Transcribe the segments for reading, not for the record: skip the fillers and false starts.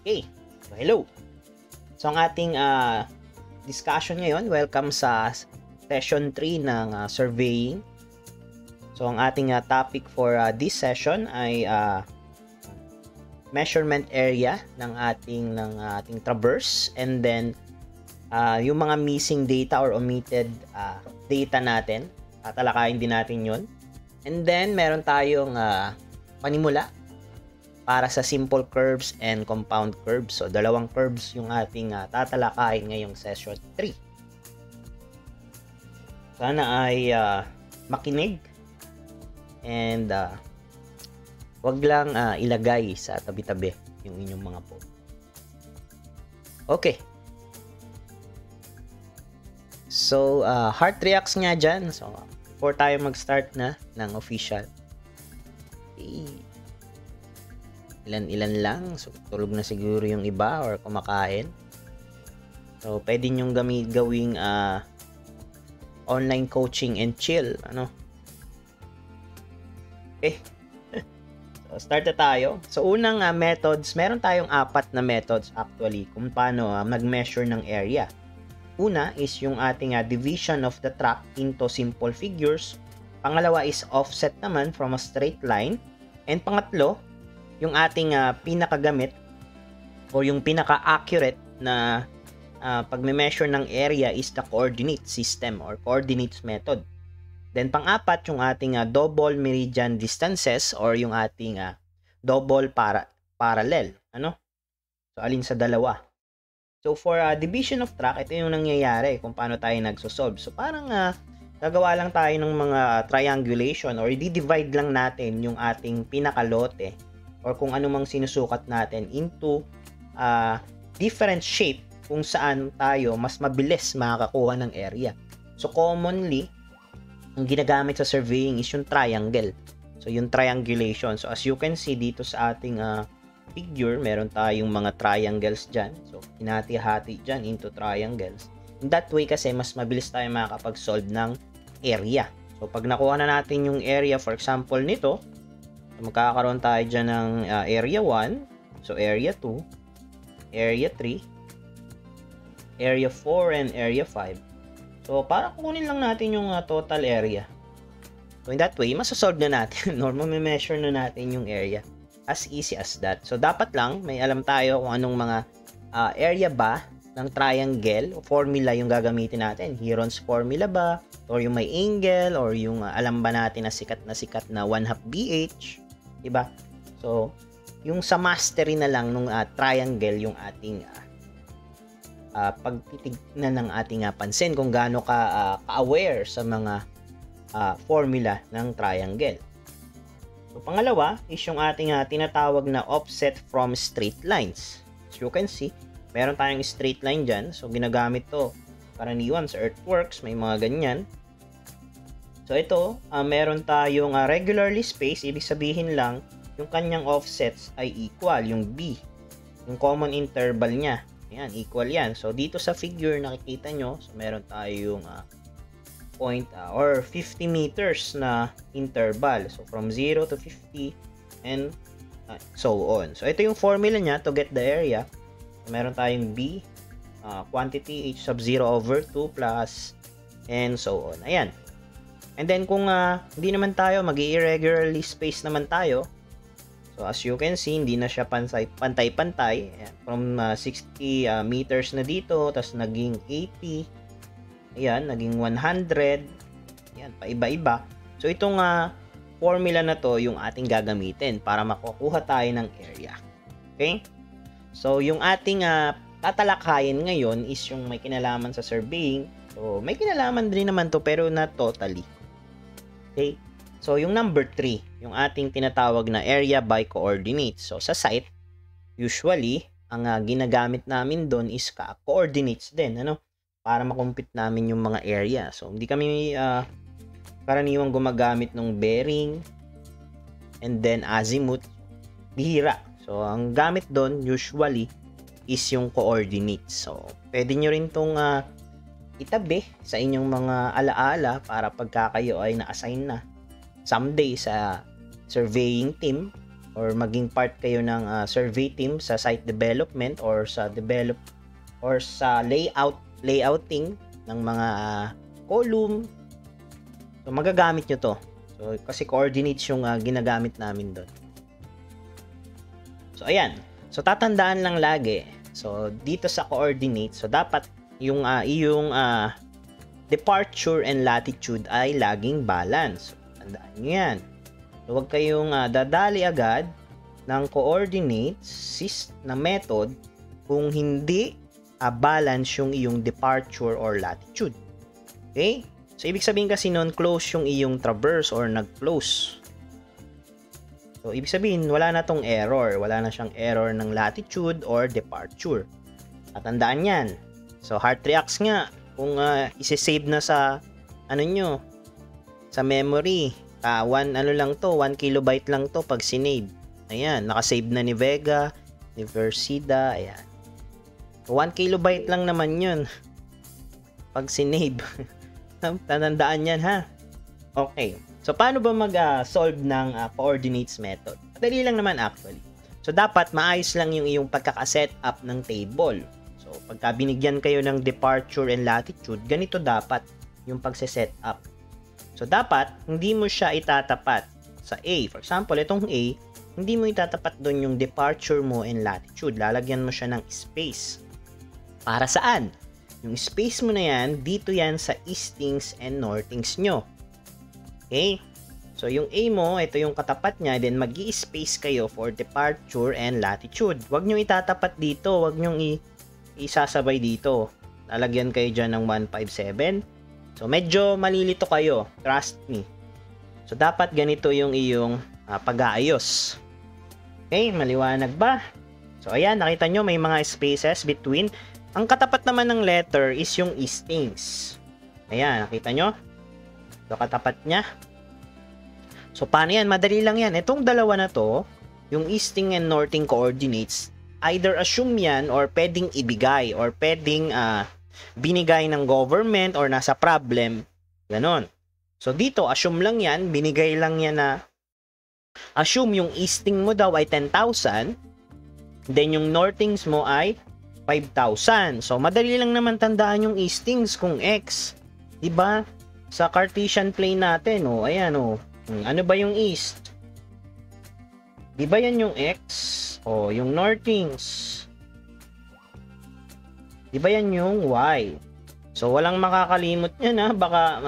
Okay, so hello. So ang ating discussion ngayon, welcome sa session 3 ng surveying. So ang ating topic for this session ay measurement area ng ating traverse, and then yung mga missing data or omitted data natin, tatalakayin din natin yon. And then meron tayong panimula para sa simple curves and compound curves. So, dalawang curves yung ating tatalakayin ngayong session 3. Sana ay makinig and wag lang ilagay sa tabi-tabi yung inyong mga phone. Okay. So, heart reacts nga dyan. So, before tayo mag-start na ng official, ilan-ilan lang. So, tulog na siguro yung iba or kumakain. So, pwede nyong gawing online coaching and chill. Okay. So, start na tayo. So, unang methods, meron tayong 4 na methods actually kung paano mag-measure ng area. Una is yung ating division of the track into simple figures. Pangalawa is offset naman from a straight line. And pangatlo, yung ating pinakagamit o yung pinaka-accurate na pagme-measure ng area is the coordinate system or coordinates method. Then pang-apat, yung ating double meridian distances or yung ating double parallel. So, alin sa dalawa? So, for division of track, ito yung nangyayari kung paano tayo nagsosolve. So, parang gagawa lang tayo ng mga triangulation or i-divide lang natin yung ating pinakalote or kung ano mang sinusukat natin into different shape kung saan tayo mas mabilis makakakuha ng area. So, commonly, ang ginagamit sa surveying is yung triangle. So, yung triangulation. So, as you can see dito sa ating figure, meron tayong mga triangles dyan. So, hinati-hati dyan into triangles. In that way kasi, mas mabilis tayo makakapag-solve ng area. So, pag nakuha na natin yung area, for example, nito, magkakaroon tayo dyan ng area 1, so area 2, area 3, area 4, and area 5. So, para kukunin lang natin yung total area. So, in that way, masasolve na natin or measure na natin yung area. As easy as that. So, dapat lang may alam tayo kung anong mga area ba ng triangle o formula yung gagamitin natin. Heron's formula ba? Or yung may angle? Or yung alam ba natin na sikat na 1/2 BH? Diba? So, yung sa mastery na lang nung triangle yung ating pagtitignan ng ating pansin kung gaano ka-aware sa mga formula ng triangle. So, pangalawa is yung ating tinatawag na offset from straight lines. As you can see, meron tayong straight line dyan. So, ginagamit to karaniwan sa earthworks. May mga ganyan. So, ito, meron tayong regularly spaced. Ibig sabihin lang, yung kanyang offsets ay equal. Yung B, yung common interval niya. Ayan, equal yan. So, dito sa figure, nakikita nyo, so meron tayong point or 50 meters na interval. So, from 0 to 50 and so on. So, ito yung formula niya to get the area. So, meron tayong B, quantity H sub 0 over 2 plus and so on. Ayan. And then, kung hindi naman tayo, mag-irregularly space naman tayo. So, as you can see, hindi na siya pantay-pantay. From 60 meters na dito, tapos naging 80. Ayan, naging 100. Ayan, paiba-iba. So, itong formula na to, yung ating gagamitin para makukuha tayo ng area. Okay? So, yung ating tatalakayin ngayon is yung may kinalaman sa surveying. So, may kinalaman din naman to, pero not totally. Okay? So, yung number 3, yung ating tinatawag na area by coordinates. So, sa site, usually, ang ginagamit namin doon is coordinates din, para makompute namin yung mga area. So, hindi kami karaniwang gumagamit ng bearing and then azimuth. Bihira. So, ang gamit doon, usually, is yung coordinates. So, pwede nyo rin itong itabi sa inyong mga alaala para pagka kayo ay na-assign na someday sa surveying team, or maging part kayo ng survey team sa site development or sa layouting ng mga column. So magagamit nyo to. So kasi coordinates yung ginagamit namin doon. So ayan. So tatandaan lang lagi. So dito sa coordinates, so dapat yung iyong departure and latitude ay laging balance. So, tandaan nyo yan. So, huwag kayong dadali agad ng coordinates na method kung hindi balance yung iyong departure or latitude. Okay? So, ibig sabihin kasi nun, close yung iyong traverse or nag-close. So, ibig sabihin, wala na tong error. Wala na siyang error ng latitude or departure. Tatandaan yan. So, heart reacts nga. Kung isi-save na sa sa memory. 1 kilobyte lang to pag sinave. Ayan, nakasave na ni Vega, ni Versida, ayan. 1 kilobyte lang naman yun pag sinave. Tatandaan yan, ha? Okay. So, paano ba mag-solve ng coordinates method? Madali lang naman actually. So, dapat maayos lang yung iyong pagkakaset up ng table. So, pagka binigyan kayo ng departure and latitude, ganito dapat yung pagse-set up. So, dapat, hindi mo siya itatapat sa A. For example, itong A, hindi mo itatapat doon yung departure mo and latitude. Lalagyan mo siya ng space. Para saan? Yung space mo na yan, dito yan sa eastings and northings nyo. Okay? So, yung A mo, ito yung katapat niya, then mag-i-space kayo for departure and latitude. Huwag nyo itatapat dito, huwag nyo isasabay dito. Lalagyan kayo dyan ng 157. So, medyo malilito kayo. Trust me. So, dapat ganito yung iyong pag-aayos. Okay, maliwanag ba? So, ayan, nakita nyo may mga spaces between. Ang katapat naman ng letter is yung eastings. Ayan, nakita nyo? So, katapat niya. So, paano yan? Madali lang yan. Itong dalawa na to, yung easting and northing coordinates, either assume yan or pwedeng ibigay or pwedeng binigay ng government or nasa problem. Ganon. So, dito, assume lang yan. Binigay lang yan na assume yung easting mo daw ay 10,000. Then, yung northings mo ay 5,000. So, madali lang naman tandaan yung eastings kung X. Diba? Sa Cartesian plane natin, ayan, ano ba yung east? Diba yan yung X? Yung northings. Diba yan yung Y? So, walang makakalimot yan, baka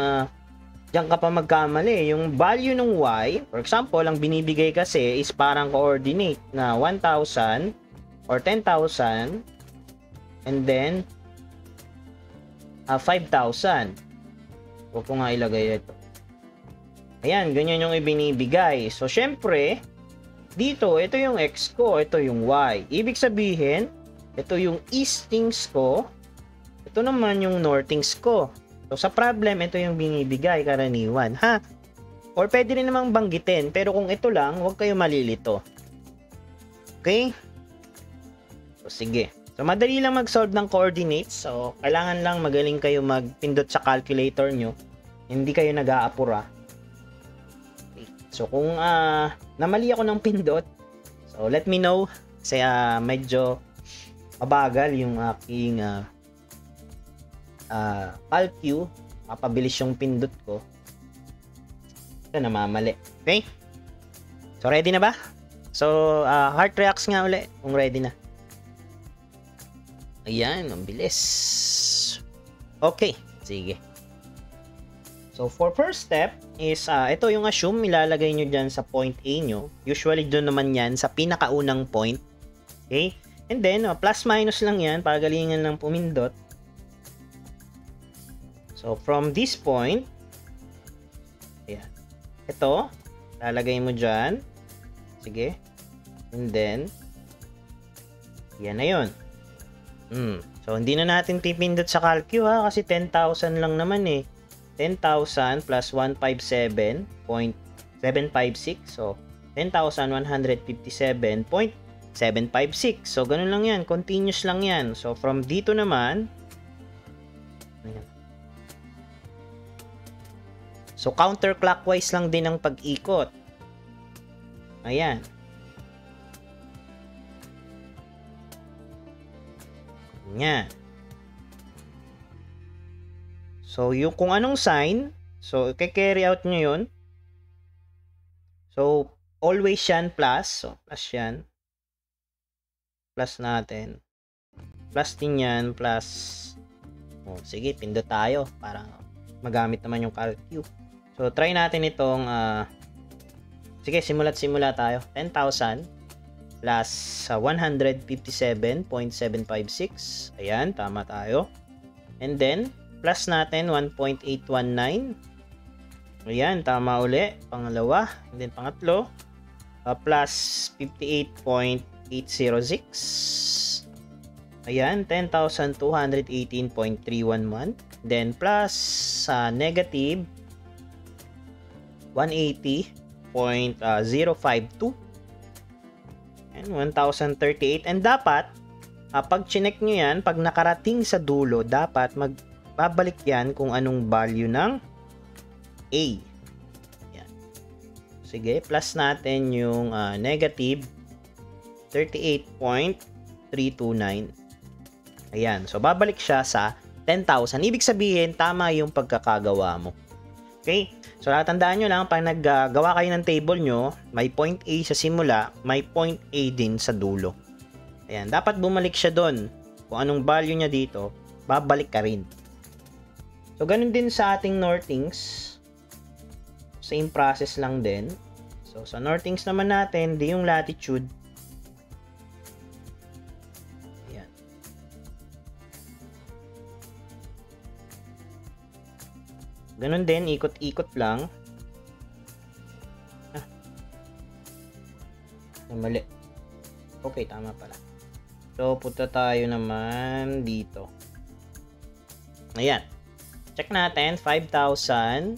diyan ka pa magkamali. Yung value ng Y, for example, ang binibigay kasi is parang coordinate na 1,000 or 10,000 and then 5,000. Huwag ko nga ilagay ito. Ayan, ganyan yung ibinibigay. So, syempre, dito, ito yung X ko, ito yung Y. Ibig sabihin, ito yung eastings ko, ito naman yung northings ko. So, sa problem, ito yung binibigay karaniwan, ha? Or pwede rin namang banggitin, pero kung ito lang, huwag kayo malilito. Okay? So, sige. So, madali lang mag-solve ng coordinates. So, kailangan lang magaling kayo magpindot sa calculator nyo. Hindi kayo nag-aapura. Okay. So, kung namali ako ng pindot, so, let me know. Kasi medyo mabagal yung aking calcu. Mapabilis yung pindot ko. Ito, namamali. Okay? So, ready na ba? So, heart reacts nga uli kung ready na. Ayan, ang bilis. Okay, sige. So, for first step is, ito yung assume, ilalagay nyo dyan sa point A nyo. Usually, doon naman yan sa pinakaunang point. Okay? And then, plus minus lang yan, pagalingan lang pumindot. So, from this point, ayan. Ito, lalagay mo dyan. Sige. And then, yan na yun. So, hindi na natin pipindot sa calcu ha, kasi 10,000 lang naman eh. 10,000 plus 157.756. So, 10,157.756. So, ganun lang yan. Continuous lang yan. So, from dito naman, ayan. So, counterclockwise lang din ang pag-ikot. Ayan. Yan. So, yung kung anong sign, so, i-carry out nyo yun. So, always yan plus. So, plus yan. Plus natin. Plus din yan, plus. Oh, sige, pindot tayo para magamit naman yung CalQ. So, try natin itong, sige, simula tayo. 10,000 plus 157.756. Ayan, tama tayo. And then, plus natin 1.819. Ayan, tama uli. Pangalawa. And then, pangatlo. Plus 58.806. Ayan, 10,218.311. Then, plus negative 180.052. And 1,038. And dapat, pag chinek nyo yan, pag nakarating sa dulo, dapat magbabalik yan kung anong value ng A. Yan. Sige, plus natin yung negative 38.329. Ayan. So, babalik siya sa 10,000. Ibig sabihin, tama yung pagkakagawa mo. Okay? So, tandaan nyo lang, pag naggawa kayo ng table nyo, may point A sa simula, may point A din sa dulo. Ayan, dapat bumalik siya doon. Kung anong value niya dito, babalik ka rin. So, ganun din sa ating northings. Same process lang din. So, sa northings naman natin, di yung latitude. Ayan. Ganun din, ikot-ikot lang. Mali. Okay, tama pala. So, punta tayo naman dito. Ayan. Check natin. 5,000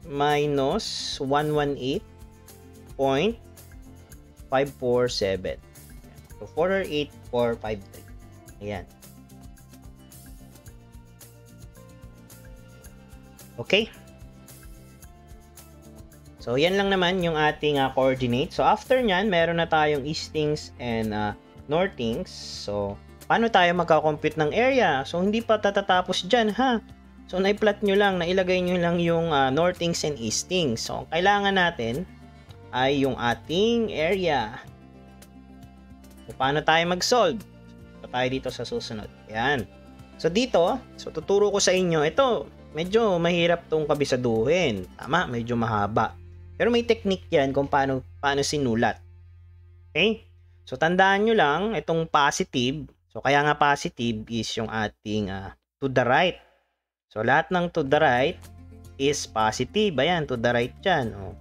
minus 118.547. So, 48453. Ayan. Okay. So, yan lang naman yung ating coordinate. So, after nyan, meron na tayong eastings and northings. So, paano tayo magka-compute ng area? So, hindi pa tatatapos dyan, ha? So, naiplot nyo lang, nailagay nyo lang yung northings and eastings. So, kailangan natin ay yung ating area. So, paano tayo mag-solve? So, tayo dito sa susunod. Yan. So, dito, so tuturo ko sa inyo, ito, medyo mahirap tong kabisaduhin. Tama, medyo mahaba. Pero may technique yan kung paano sinulat. Okay? So, tandaan nyo lang, itong positive. So, kaya nga positive is yung ating to the right. So, lahat ng to the right is positive. Ayan, to the right yan. Oh.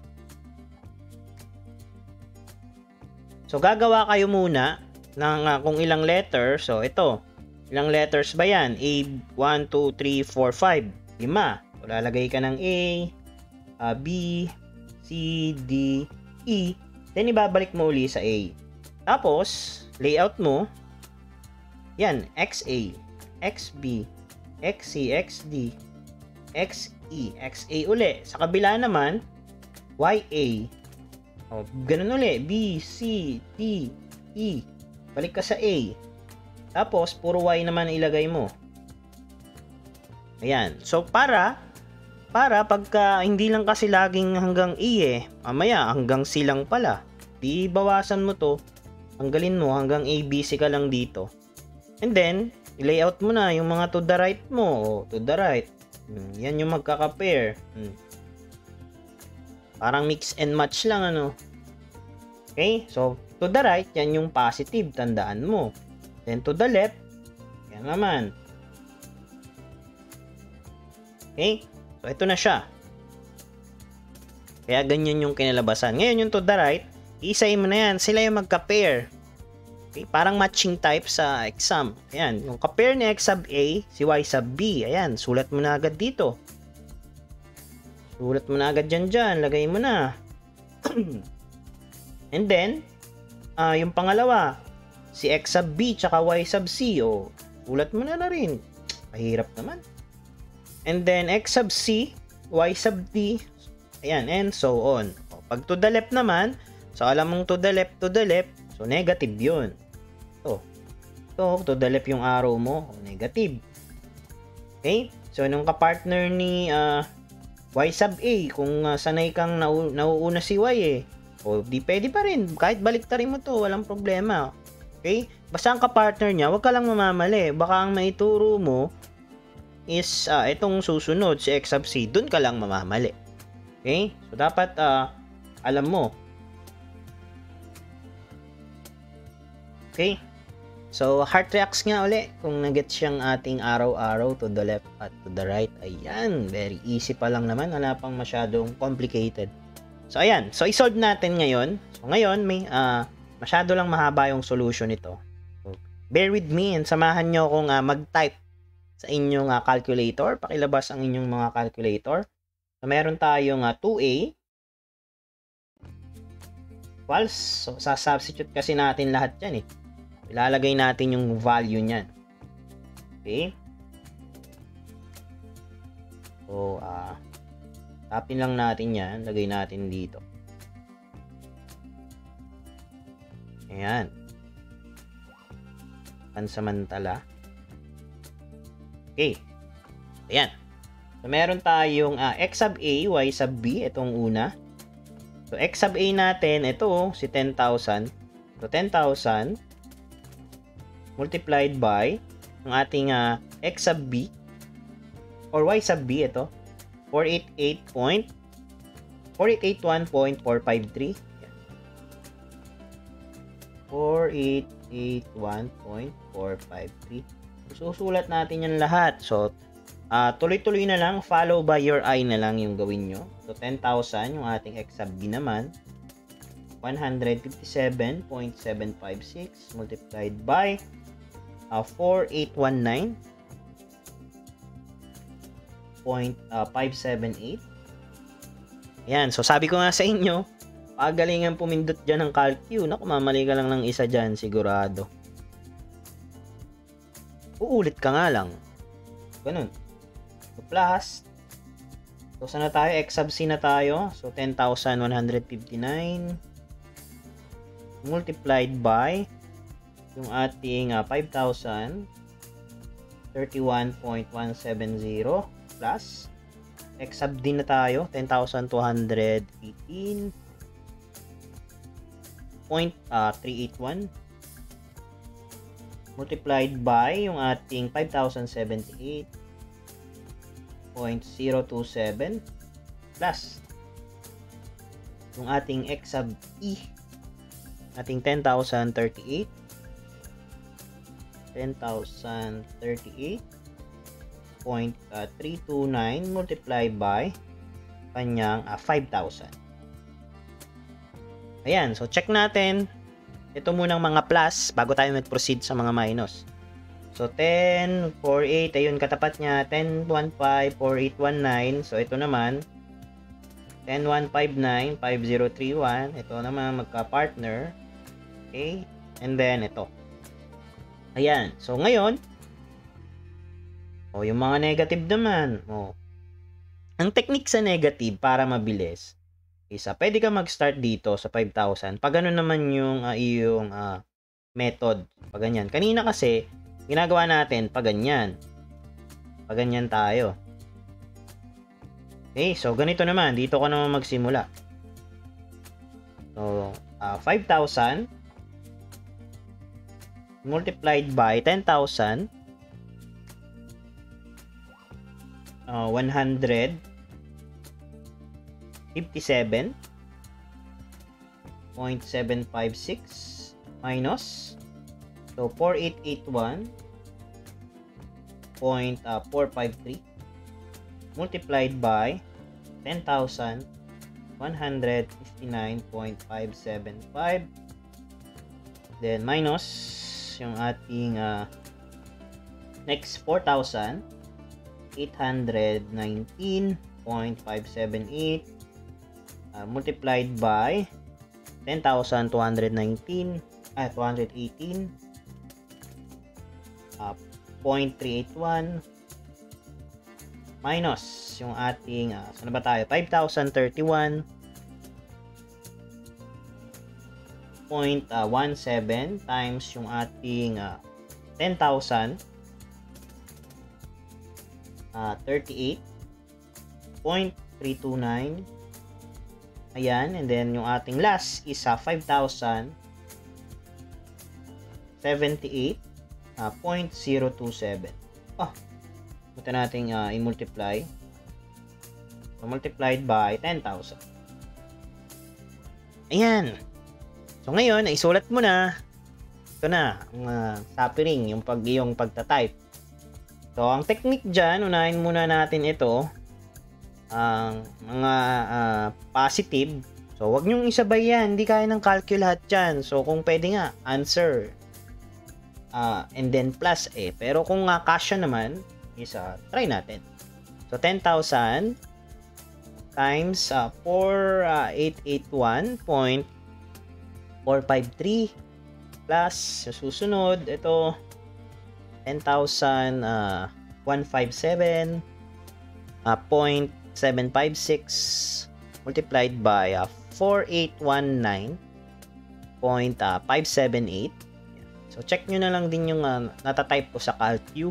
So, gagawa kayo muna ng kung ilang letters. So, ito. Ilang letters ba yan? A, 1, 2, 3, 4, 5. 5. So, lalagay ka ng A, B, C, D, E. Then, ibabalik mo uli sa A. Tapos, layout mo, yan, XA, XB, XC, XD, XE, XA uli. Sa kabila naman, YA. O, ganun uli. B, C, D, E. Balik ka sa A. Tapos, puro Y naman ilagay mo. Ayan. So, para pagka hindi lang kasi laging hanggang E mamaya hanggang C lang pala. Di bawasan mo to. Hanggalin mo hanggang A, B, C ka lang dito. And then, i-layout mo na yung mga to the right mo. O, to the right. Yan yung magkaka-pair. Parang mix and match lang, ano. Okay? So, to the right, yan yung positive. Tandaan mo. Then, to the left, yan naman. Okay? So, ito na siya. Kaya, ganyan yung kinalabasan. Ngayon, yung to the right, isahin mo na yan. Sila yung magka-pair. Okay? Parang matching type sa exam. Ayan. Yung ka-pair ni X sub A, si Y sub B. Ayan. Sulat mo na agad dito. Sulat mo na agad dyan. Lagay mo na. And then, yung pangalawa, si X sub B tsaka Y sub C. O, sulat mo na rin. Mahirap naman. And then, X sub C, Y sub D. Ayan. And so on. O, pag to the left naman, so, alam mong to the left, so negative yun. To Ito, to the left yung arrow mo, negative. Okay? So, nung kapartner ni Y sub A, kung sanay kang nauuna si Y eh, o di pwede pa rin. Kahit baliktarin mo to, walang problema. Okay? Basta ang kapartner niya, wag ka lang mamamali. Baka ang maituro mo is itong susunod, si X sub C, dun ka lang mamamali. Okay? So, dapat alam mo. Okay? So, heart reacts nga uli kung nag-get siyang ating arrow to the left at to the right. Ayan, very easy pa lang naman. Wala pang masyadong complicated. So, ayan. So, isolve natin ngayon. So, ngayon, may masyado lang mahaba yung solution nito. So, bear with me and samahan nyo akong mag-type sa inyong calculator. Pakilabas ang inyong mga calculator. So, meron tayong 2A equals. So, sa-substitute kasi natin lahat yan eh. Ilalagay natin yung value niyan. Okay? So, tapin lang natin yan. Lagay natin dito. Ayan. Pansamantala. Okay. Ayan. So, meron tayong X sub A, Y sub B. Itong una. So, X sub A natin, ito, si 10,000. So, 10,000 multiplied by ang ating X sub B or Y sub B, ito 481.453 481.453. Susulat natin yan lahat. So tuloy-tuloy na lang, follow by your eye na lang yung gawin nyo. So 10,000 yung ating X sub B naman, 157.756 multiplied by 4819.578. Yan. So, sabi ko nga sa inyo, pagalingan pumindot dyan ng calcu. Naku, mamali ka lang ng isa dyan, sigurado. Uulit ka nga lang. Ganun. So, plus. So, saan na tayo? X sub C na tayo. So, 10,159 multiplied by yung ating 5,000 31.170 plus X sub D na tayo, 10,218.381 multiplied by yung ating 5,078.027 plus yung ating X sub E, ating 10,038 10,038.329 multiplied by kanyang 5,000. Ayan, so check natin. Ito munang mga plus bago tayo mag-proceed sa mga minus. So 10.48, ayun katapat niya, 10.15.4819. So ito naman 10.159.5031. Ito naman magka-partner. Okay? And then ito. Ayan. So, ngayon, yung mga negative naman. Ang technique sa negative para mabilis, isa, pwede ka mag-start dito sa 5,000. Pag ano naman yung iyong method. Pag ganyan. Kanina kasi, ginagawa natin pag ganyan. Pag ganyan tayo. Okay, so ganito naman. Dito ka naman magsimula. So, 5,000 multiplied by 10,000 157.756 minus, so 4881.453 multiplied by 10,159.575, then minus yung ating next 4,819.578 multiplied by 10,218 0.381 minus yung ating saan ba tayo, 5,031.17 times yung ating 10,000, 38.329. Ayan, and then yung ating last is 5,078.027. Punta natin i-multiply. So, multiplied by 10,000. Ayan. So, ngayon, naisulat mo na. Ito na, ang suffering, yung pagta-type. So, ang technique dyan, unahin muna natin ito. Ang mga positive. So, wag nyong isabay yan. Hindi kaya ng calculate lahat dyan. So, kung pwede nga, answer. And then plus Pero kung kasya naman, is try natin. So, 10,000 times 4881.453 plus sa susunod, ito 10,157.756 multiplied by 4819.578. So check nyo na lang din yung natatype ko sa CalQ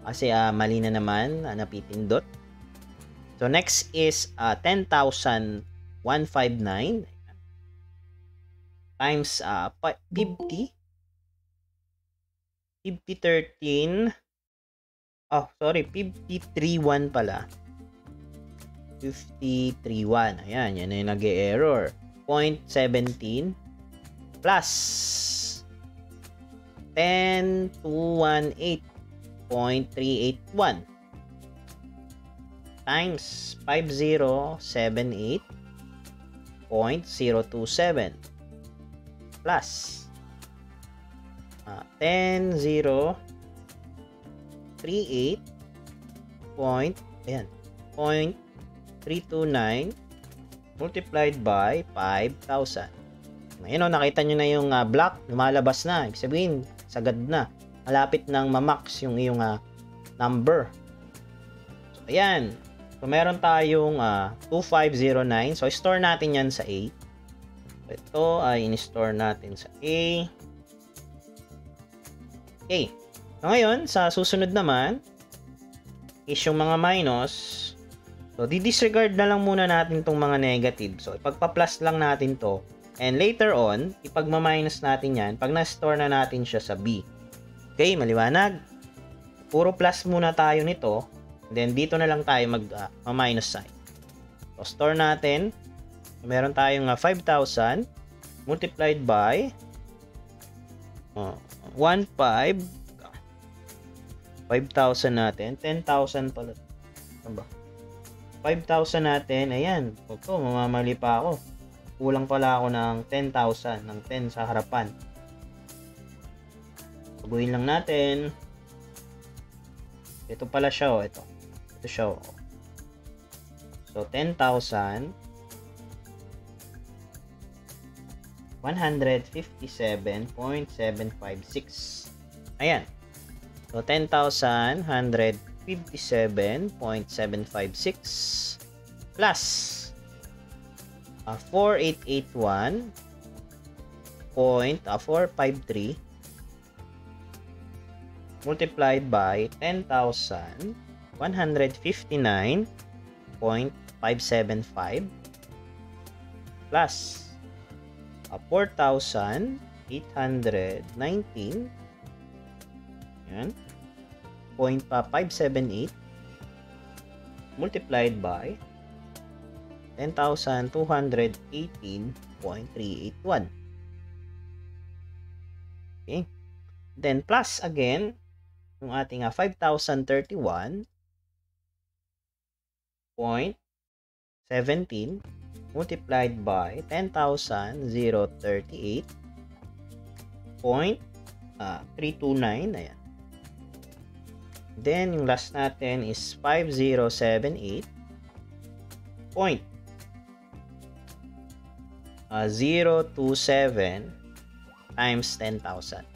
kasi mali na naman napipindot. So next is 10,159 times 50 5013 5031 pala. 5031. Ayan, yan na yung nag-error. 0.17 plus 10,218.381 times 5078.027 plus 10,038 0.329 multiplied by 5,000. Ngayon, nakita nyo na yung block, lumalabas na. Ibig sabihin, sagad na. Malapit nang ma-max yung iyong number. So, ayan. So, meron tayong 2509. So, store natin yan sa A. So, ito ay in-store natin sa A. Okay. So, ngayon, sa susunod naman, is yung mga minus. So, di-disregard na lang muna natin tong mga negative. So, ipagpa-plus lang natin to. And later on, ipagma-minus natin yan pag na-store na natin siya sa B. Okay, maliwanag. Puro plus muna tayo nito. Then, dito na lang tayo mag-minus sign. So, store natin. Meron tayong 5,000 multiplied by 1,500. 5,000 natin. 10,000 pala. Ano ba? 5,000 natin. Ayan. Ito, mamamali pa ako. Kulang pala ako ng 10,000. Ng 10 sa harapan. Baguhin lang natin. Ito pala siya. Ito siya. So, 10,000. 157.756. Ayan. So, 10,157.756 plus 4881.453 multiplied by 10,159.575 plus 4,819 yan 0.578 multiplied by 10,218.381. Okay. Then plus again yung ating 5,031.17 multiplied by 10,038.329. Ayan. Then yung last natin is 5,078.027 times 10,000.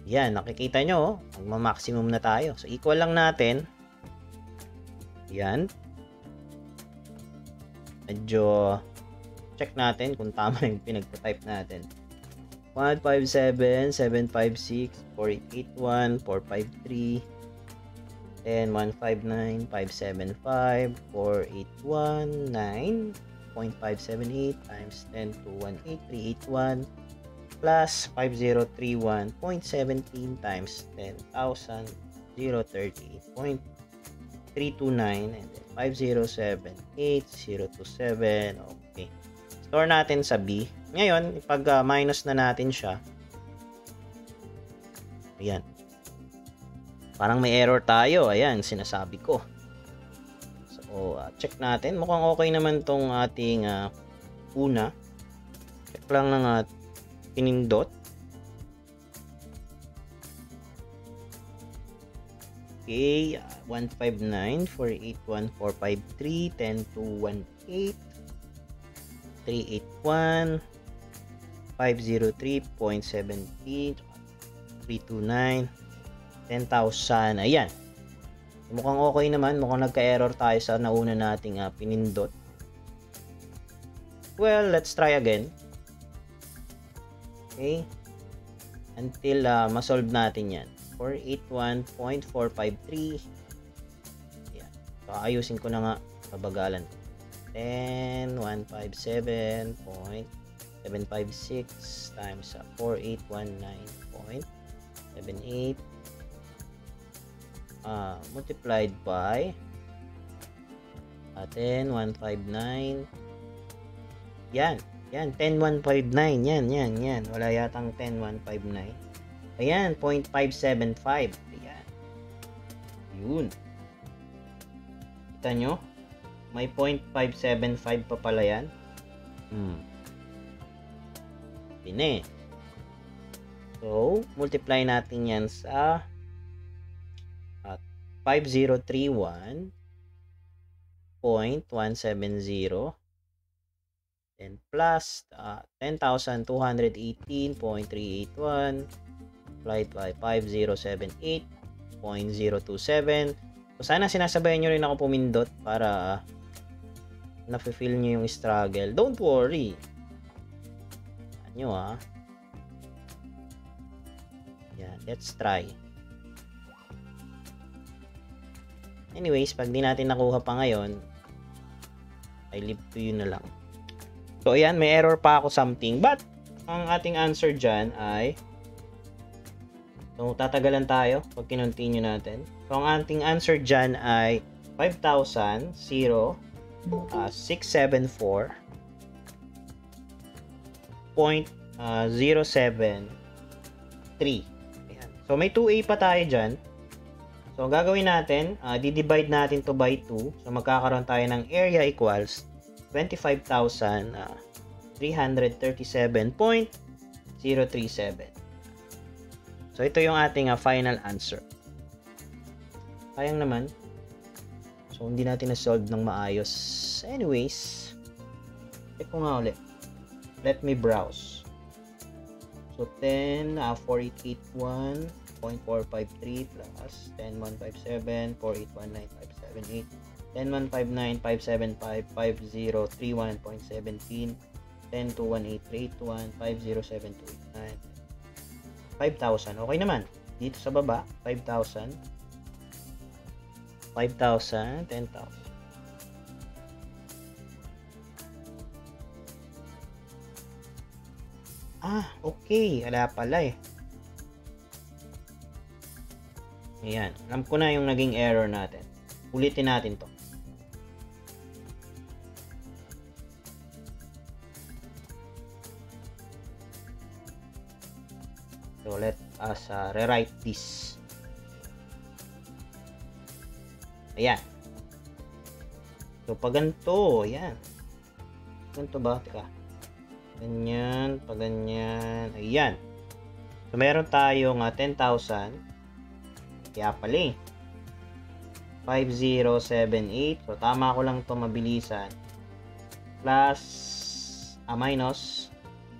Yan, nakikita nyo, magma-maximum na tayo. So, equal lang natin. Yan. Medyo check natin kung tama yung pinagpa-type natin. 157, 756, 4881, 453, 10, 159, 575, 481, 9.578 times 10 to 18381 plus 5031.17 times 10,000, 038.329 and then 5078027. Okay. Store natin sa B. Ngayon, pag minus na natin siya, ayan. Parang may error tayo. Ayan, sinasabi ko. So, check natin. Mukhang okay naman tong ating una. Check lang ng pinindot. Okay, 159, 481, 453, 10218, 381, 503.17, 329, 10,000. Ayan. Mukhang okay naman. Mukhang nagka-error tayo sa nauna nating pinindot. Well, let's try again. Okay. Until ma-solve natin yan. 481.453. Ayan. So, ayusin ko na nga. Pabagalan ko. 10, 157.756 times 4819.78 multiplied by 10, 159. Yan. Yan, 10,159. Yan. Wala yatang 10,159. Ayan, 0.575. Ayan. Yun. Kita nyo? May 0.575 pa pala yan. Pine. So, multiply natin yan sa 5031.170 and plus 10,218.381 multiplied by 5078.027. So, sana sinasabayan nyo rin ako pumindot para nafe-feel nyo yung struggle. Don't worry. Ano Yan, let's try. Anyways, pag di natin nakuha pa ngayon, I leave to you na lang. So, ayan, may error pa ako something. But, ang ating answer dyan ay so, tatagalan tayo pag kinontinue natin. So, ang ating answer dyan ay 5,000,674.073. Ayan. So, may 2A pa tayo dyan. So, ang gagawin natin, di-divide natin to by 2. So, magkakaroon tayo ng area equals 25,337.037. So, ito yung ating final answer. Sayang naman. So, hindi natin na-solve ng maayos. Anyways, check ko nga ulit. Let me browse. So, 10, 4881.453 plus 10,157, 4819578, 10,159, 575, 5031.17, 10,218,381, 507,289, 5,000. Okay naman. Dito sa baba, 5,000, 5,000, 10,000. Okay. Wala pala eh. Ayan. Alam ko na yung naging error natin. Ulitin natin to. So, let us rewrite this. Ayan. So, pag ganito, ayan. Ganito ba? Teka. Ganyan, pag ganyan. Ayan. So, meron tayong 10,000. Kaya pala eh. 5078. So, tama ko lang ito mabilisan. Plus, minus,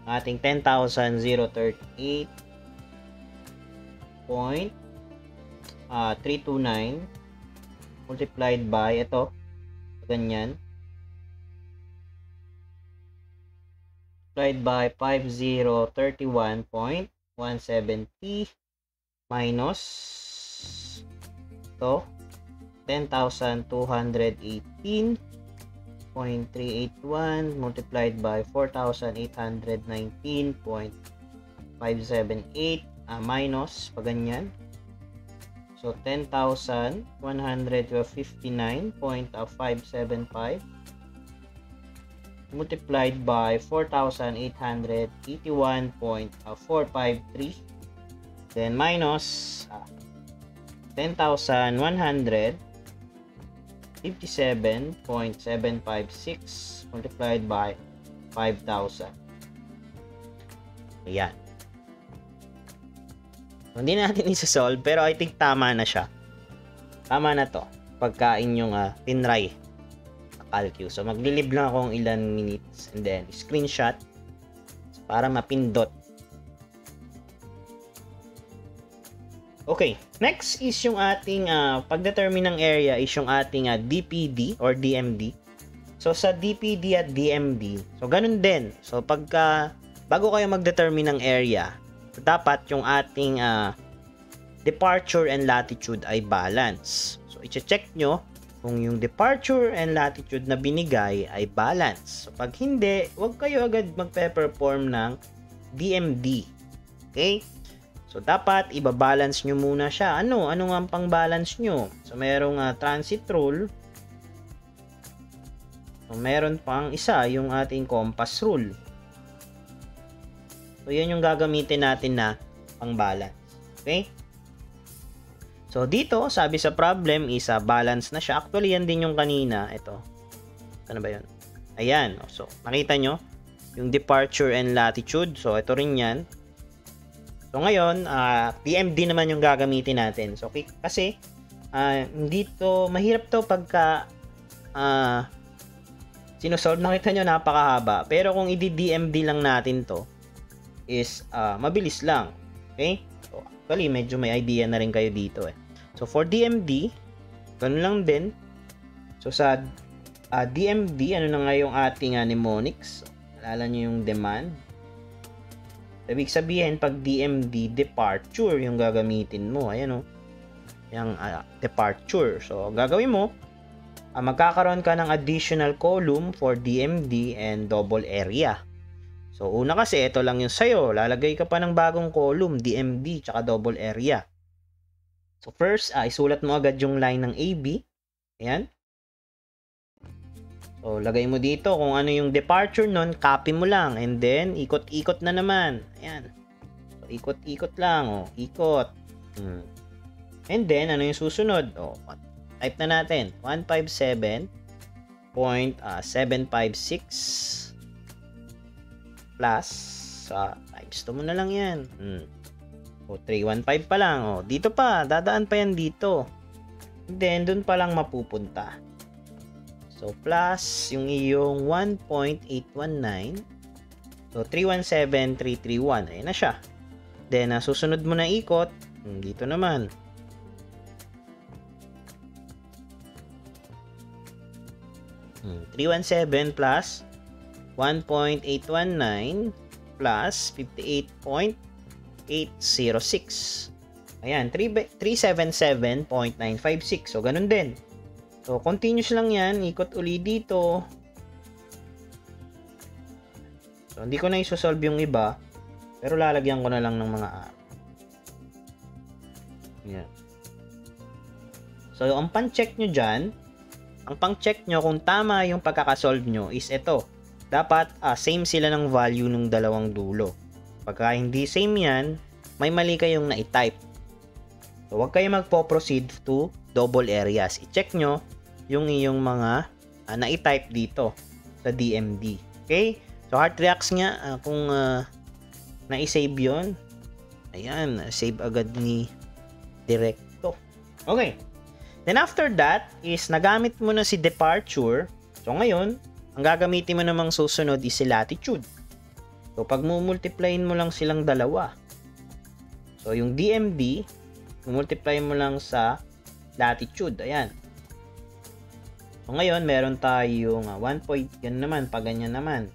ating 10,038.329 multiplied by, ito, ganyan. multiplied by 5031.170 minus to 10,218.381 multiplied by 4,819.578 minus pag ganyan. So 10,159.575 multiplied by 4,881.453 then minus 10,157.756 multiplied by 5,000. Ayan. So, hindi natin isa-solve pero I think tama na siya. Tama na to pagkain yung tinry calculus. So maglilib lang akong ilan minutes and then screenshot para mapindot. Okay, next is yung ating pag-determine ng area is yung ating DPD or DMD. So sa DPD at DMD, so ganun din. So pagka bago kayo mag-determine ng area, dapat yung ating departure and latitude ay balance. So i-check nyo kung yung departure and latitude na binigay ay balance. So pag hindi, huwag kayo agad magpe-perform ng DMD. Okay? So dapat iba-balance nyo muna siya. Ano nga ang pang-balance nyo? So merong transit rule. So meron pang isa, yung ating compass rule. So yan yung gagamitin natin na pang-balance. Okay? So, dito, sabi sa problem is balance na siya. Actually, yan din yung kanina. Ito. Ano ba yun? Ayan. So, nakita nyo? Yung departure and latitude. So, ito rin yan. So, ngayon, DMD naman yung gagamitin natin. So, kasi, dito, mahirap to pagka sinusolve. Nakita nyo, napakahaba. Pero kung i-DMD lang natin to, is mabilis lang. Okay? So, actually, medyo may idea na rin kayo dito eh. So, for DMD, ganun lang din. So, sa DMD, ano na nga yung ating mnemonics? Alala nyo yung demand. Ibig sabihin, pag DMD, departure yung gagamitin mo. Ayan o. Yung departure. So, gagawin mo, magkakaroon ka ng additional column for DMD and double area. So, una kasi, ito lang yung sayo. Lalagay ka pa ng bagong column, DMD, tsaka double area. So, first, isulat mo agad yung line ng AB. Ayan. So, lagay mo dito kung ano yung departure nun, copy mo lang. And then, ikot-ikot na naman. Ayan. So, ikot-ikot lang. O, ikot. And then, ano yung susunod? O, type na natin. 157.756 plus times 2 mo na lang yan. O 315 pa lang. O dito pa, dadaan pa yan dito. And then dun pa lang mapupunta. So plus yung iyong 1.819. So 317331. Ayun na siya. Then susunod mo na ikot, dito naman. Hmm, 317 plus 1.819 plus 58.806. Ayan, 377.956. So, ganun din. So, continuous lang yan. Ikot uli dito. So, hindi ko na isosolve yung iba. Pero lalagyan ko na lang ng mga Ayan. So, ang pan-check nyo dyan, ang pang-check nyo kung tama yung pagkakasolve nyo is ito. Dapat same sila ng value ng dalawang dulo. Pagka hindi same yan, may mali kayong na-type. So, huwag kayo magpo-proceed to double areas. I-check nyo yung iyong mga na-type dito sa DMD. Okay? So, heart reacts nga kung na-save yun. Ayan, save agad ni Directo. Okay. Then, after that is nagamit mo na si departure. So, ngayon, ang gagamitin mo namang susunod is si latitude. So, pag multiplyin mo lang silang dalawa. So, yung DMD, multiply mo lang sa latitude. Ayan. So, ngayon, meron tayong 1 point. Yan naman, pag ganyan naman.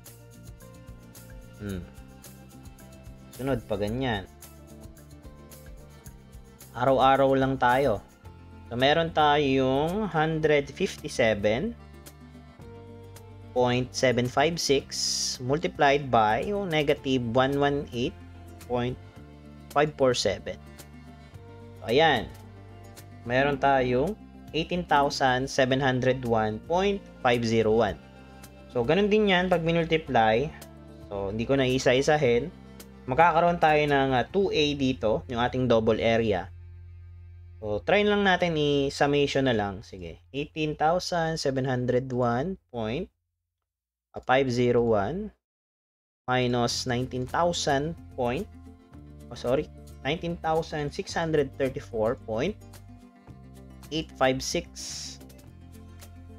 Sunod pa ganyan. Araw-araw lang tayo. So, meron tayong 157.756 multiplied by yung negative 118.547. So, ayan. Meron tayong 18,701.501. So, ganun din yan pag minultiply. So, hindi ko na isa-isahin. Magkakaroon tayo ng 2A dito, yung ating double area. So, try lang natin i-summation na lang. Sige. 18,701.501 minus 19,634.856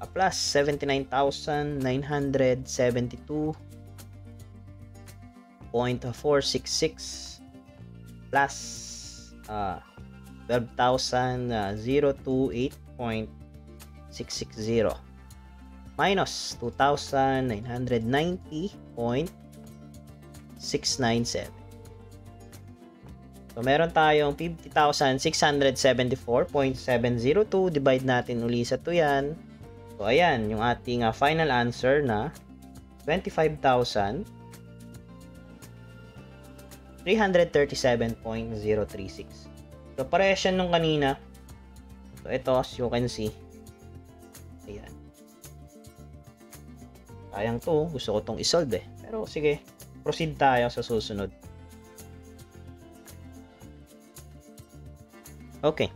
plus 79,972.466 plus 12,028.660 minus 2,990.697. So, meron tayong 50,674.702. Divide natin uli sa 2 yan. So, ayan, yung ating final answer na 25,337.036. So, parehas yan nung kanina. So, ito, as you can see. Ayan. Sayang to. Gusto ko tong isolve eh. Pero, sige. Proceed tayo sa susunod. Okay.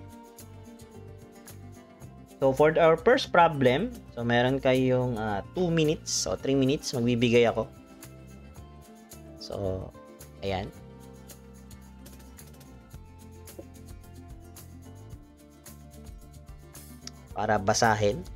So, for our first problem, so, meron kayong 2 minutes o 3 minutes. Magbibigay ako. So, ayan. Para basahin.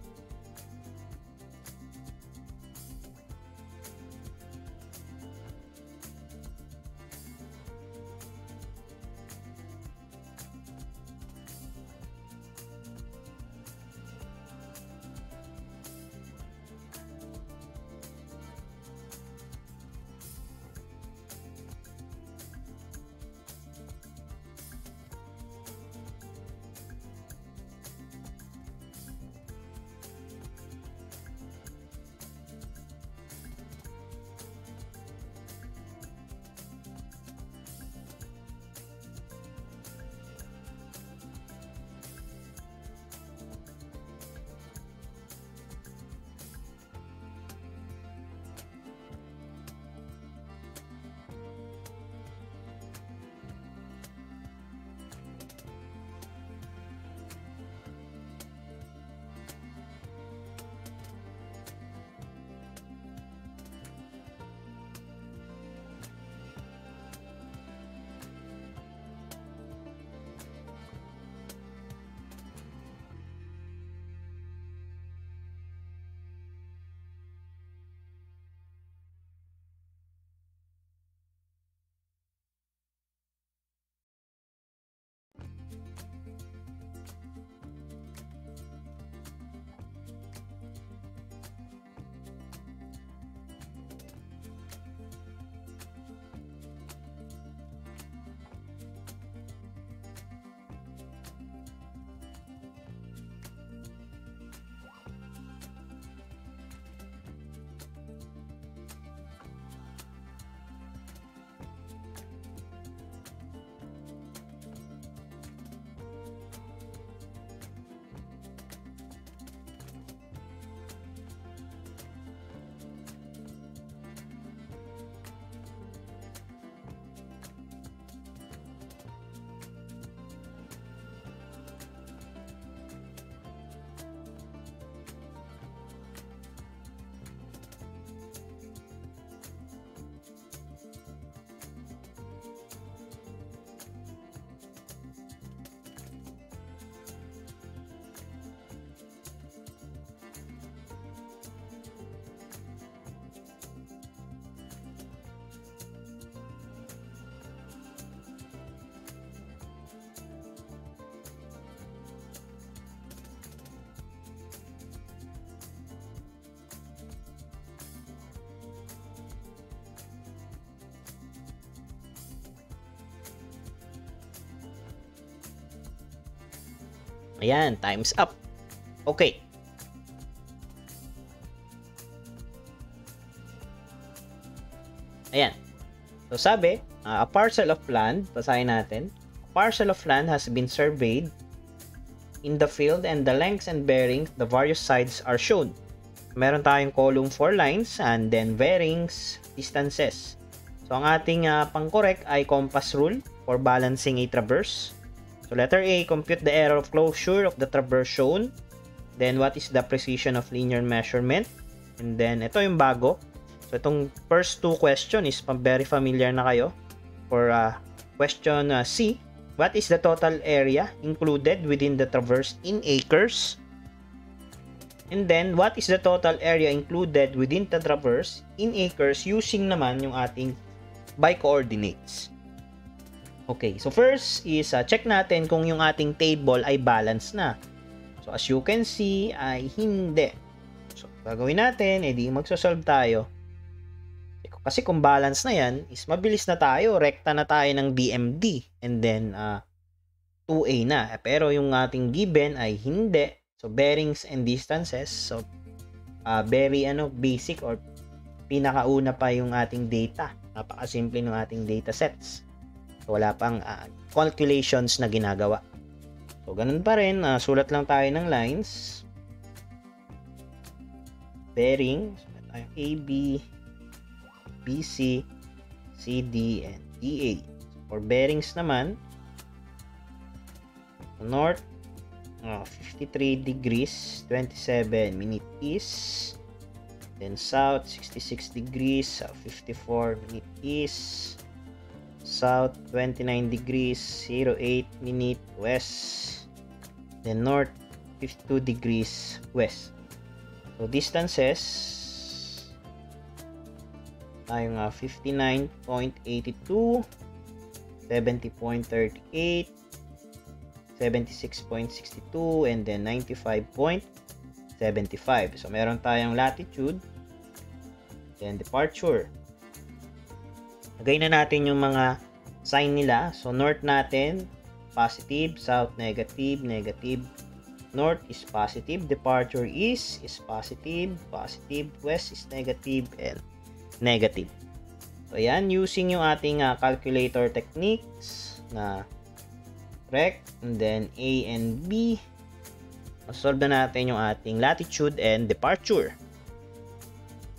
Ayan, time's up. Okay. Ayan. So sabi, a parcel of land, basahin natin. A parcel of land has been surveyed in the field and the lengths and bearings, the various sides are shown. Meron tayong column for lines and then bearings, distances. So ang ating pang-correct ay compass rule for balancing a traverse. So letter A, compute the area of closure of the traverse shown. Then what is the precision of linear measurement? And then ito yung bago. So itong first two question is very familiar na kayo. For question C, what is the total area included within the traverse in acres? And then, what is the total area included within the traverse in acres using naman yung ating by coordinates? Okay, so first is check natin kung yung ating table ay balance na. So as you can see, ay hindi. So gagawin natin, edi magsosolve tayo. Kasi kung balance na yan, is mabilis na tayo, rekta na tayo ng BMD. And then, 2A na. Pero yung ating given ay hindi. So, bearings and distances. So, very basic or pinakauna pa yung ating data. Napakasimple ng ating data sets. So, wala pang calculations na ginagawa. So, ganun pa rin. Sulat lang tayo ng lines. Bearing. So, tayo AB, BC, CD, and DA. So, for bearings naman, north, 53 degrees 27 minute east, then south 66 degrees 54 minute east, south 29 degrees 08 minute west, then north 52 degrees west. So distances tayong 59.82, 70.38, 76.62, and then 95.75. So, meron tayong latitude and departure. Lagay na natin yung mga sign nila. So, north natin, positive, south, negative, negative. North is positive, departure is positive, positive, west is negative, and negative. So, ayan, using yung ating calculator techniques na rect, and then A and B, solve na natin yung ating latitude and departure.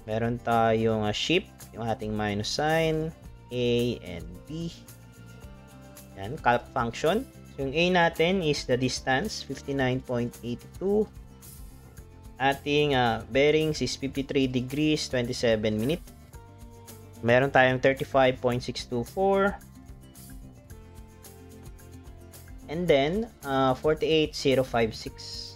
Meron tayong shift, yung ating minus sign, A and B. Yan, calc function. So, yung A natin is the distance, 59.82. Ating bearings is 53 degrees, 27 minutes. Meron tayong 35.624. And then, 48,056.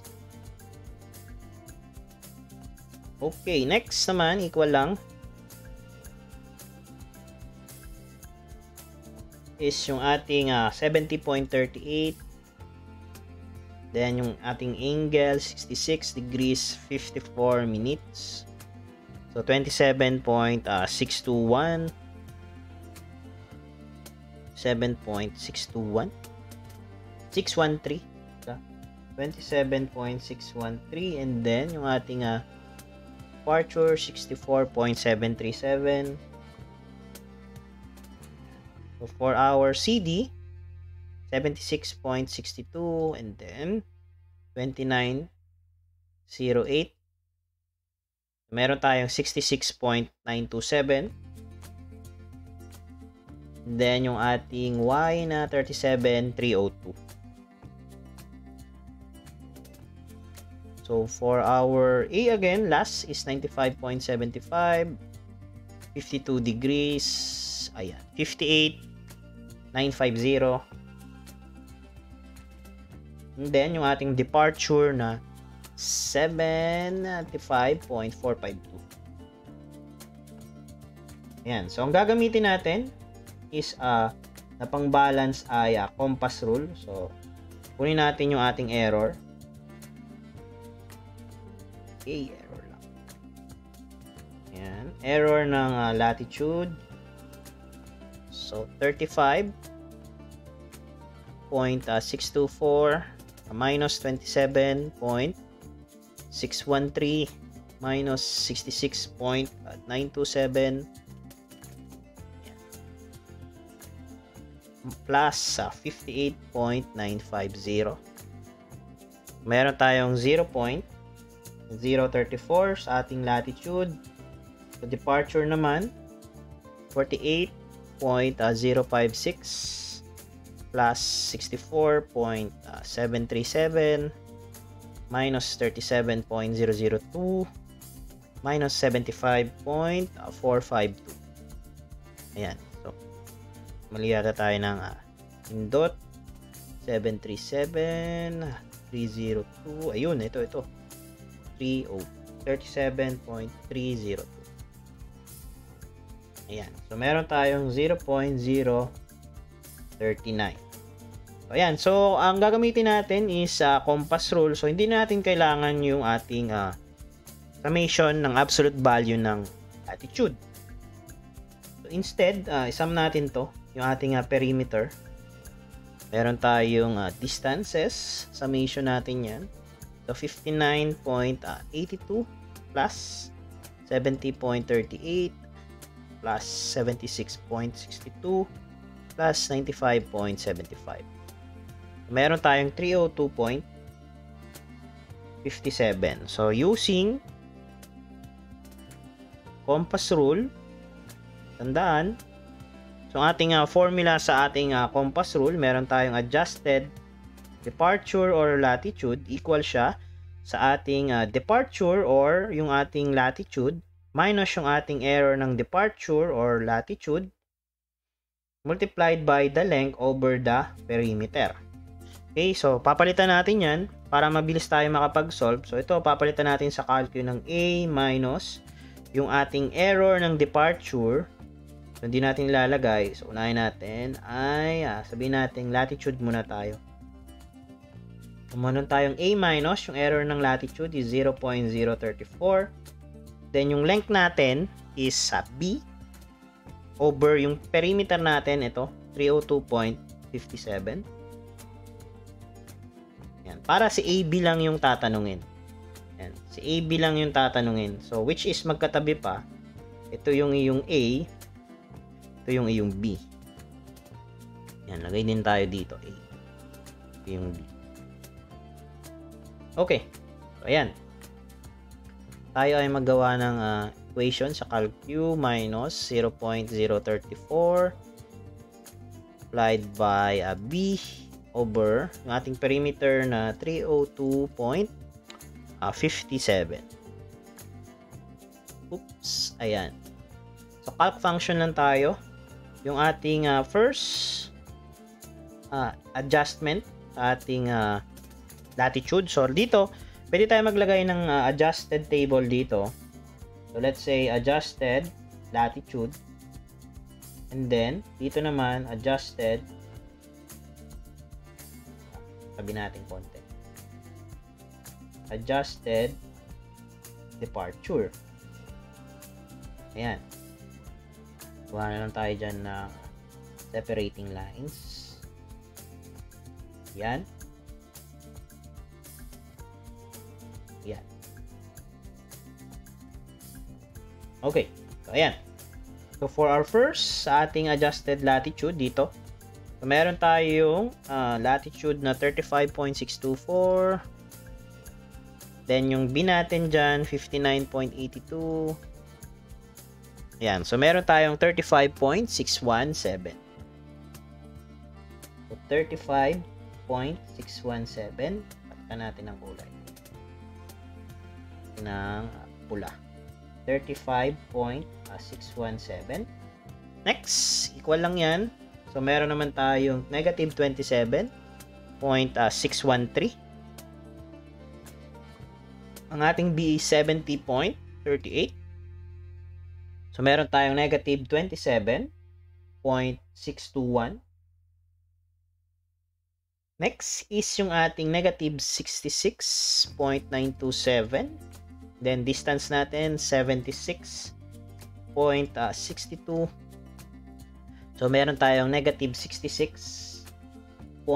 Okay, next naman, equal lang. Is yung ating 70.38. Then, yung ating angle, 66 degrees, 54 minutes. So, 27.621. 7.621. 613. 27.613. And then, yung ating departure, 64.737. So, for our CD, 76.62. And then, 29.08. Meron tayong 66.927. Then, yung ating Y na 37.302. So, for our A again, last is 95.75. 52 degrees. Ayan. 58.950. And then, yung ating departure na 75.452. Ayan. So, ang gagamitin natin is na pang-balance ay compass rule. So, kunin natin yung ating error. Okay, error lang. Ayan. Error ng latitude. So, 35.624. minus 27.613 minus 66.927 plus 58.950. Meron tayong 0.034 sa ating latitude. Sa departure naman, 48.056 plus 64.737 minus 37.002 minus 75.452. Ayan. So, mali yata tayo ng pindot. 737.302. Ayun, ito. 37.302. Ayan. So, meron tayong 0.039. So, ayan. So, ang gagamitin natin is compass rule. So, hindi natin kailangan yung ating summation ng absolute value ng latitude. So, instead, isum natin to, yung ating perimeter. Meron tayong distances. Summation natin yan. So, 59.82 plus 70.38 plus 76.62 plus 95.75. Meron tayong 302.57. So, using compass rule, tandaan, so ating formula sa ating compass rule, meron tayong adjusted departure or latitude equal siya sa ating departure or yung ating latitude minus yung ating error ng departure or latitude multiplied by the length over the perimeter. Okay, so papalitan natin yan para mabilis tayo makapag-solve. So ito, papalitan natin sa calculus ng A minus yung ating error ng departure. So hindi natin ilalagay. So unahin natin ay sabihin natin latitude muna tayo. So meron tayong A minus, yung error ng latitude is 0.034. Then yung length natin is B over yung perimeter natin, ito 302.57. Yan. Para si AB lang yung tatanungin. Yan. Si AB lang yung tatanungin. So, which is magkatabi pa. Ito yung iyong A. Ito yung iyong B. Yan. Lagay din tayo dito. A. Ito yung B. Okay. So, ayan. Tayo ay maggawa ng equation sa calcu minus 0.034 applied by B over yung ating perimeter na 302.57. Oops, ayan. So, calc function lang tayo. Yung ating first adjustment sa ating latitude. So, dito, pwede tayo maglagay ng adjusted table dito. So, let's say adjusted latitude. And then, dito naman, adjusted sabi natin konti. Adjusted departure. Ayan. Kuha na lang tayo dyan na separating lines. Ayan. Ayan. Okay. So, ayan. So, for our first, sa ating adjusted latitude dito, so, meron tayong latitude na 35.624. Then, yung B natin dyan, 59.82. Ayan. So, meron tayong 35.617. So, 35.617. Palitan natin ang kulay. Ng pula. 35.617. Next, equal lang yan. So, meron naman tayong negative 27.613. Ang ating B is 70.38. So, meron tayong negative 27.621. Next is yung ating negative 66.927. Then, distance natin, 76.62. So, meron tayong negative 66.936.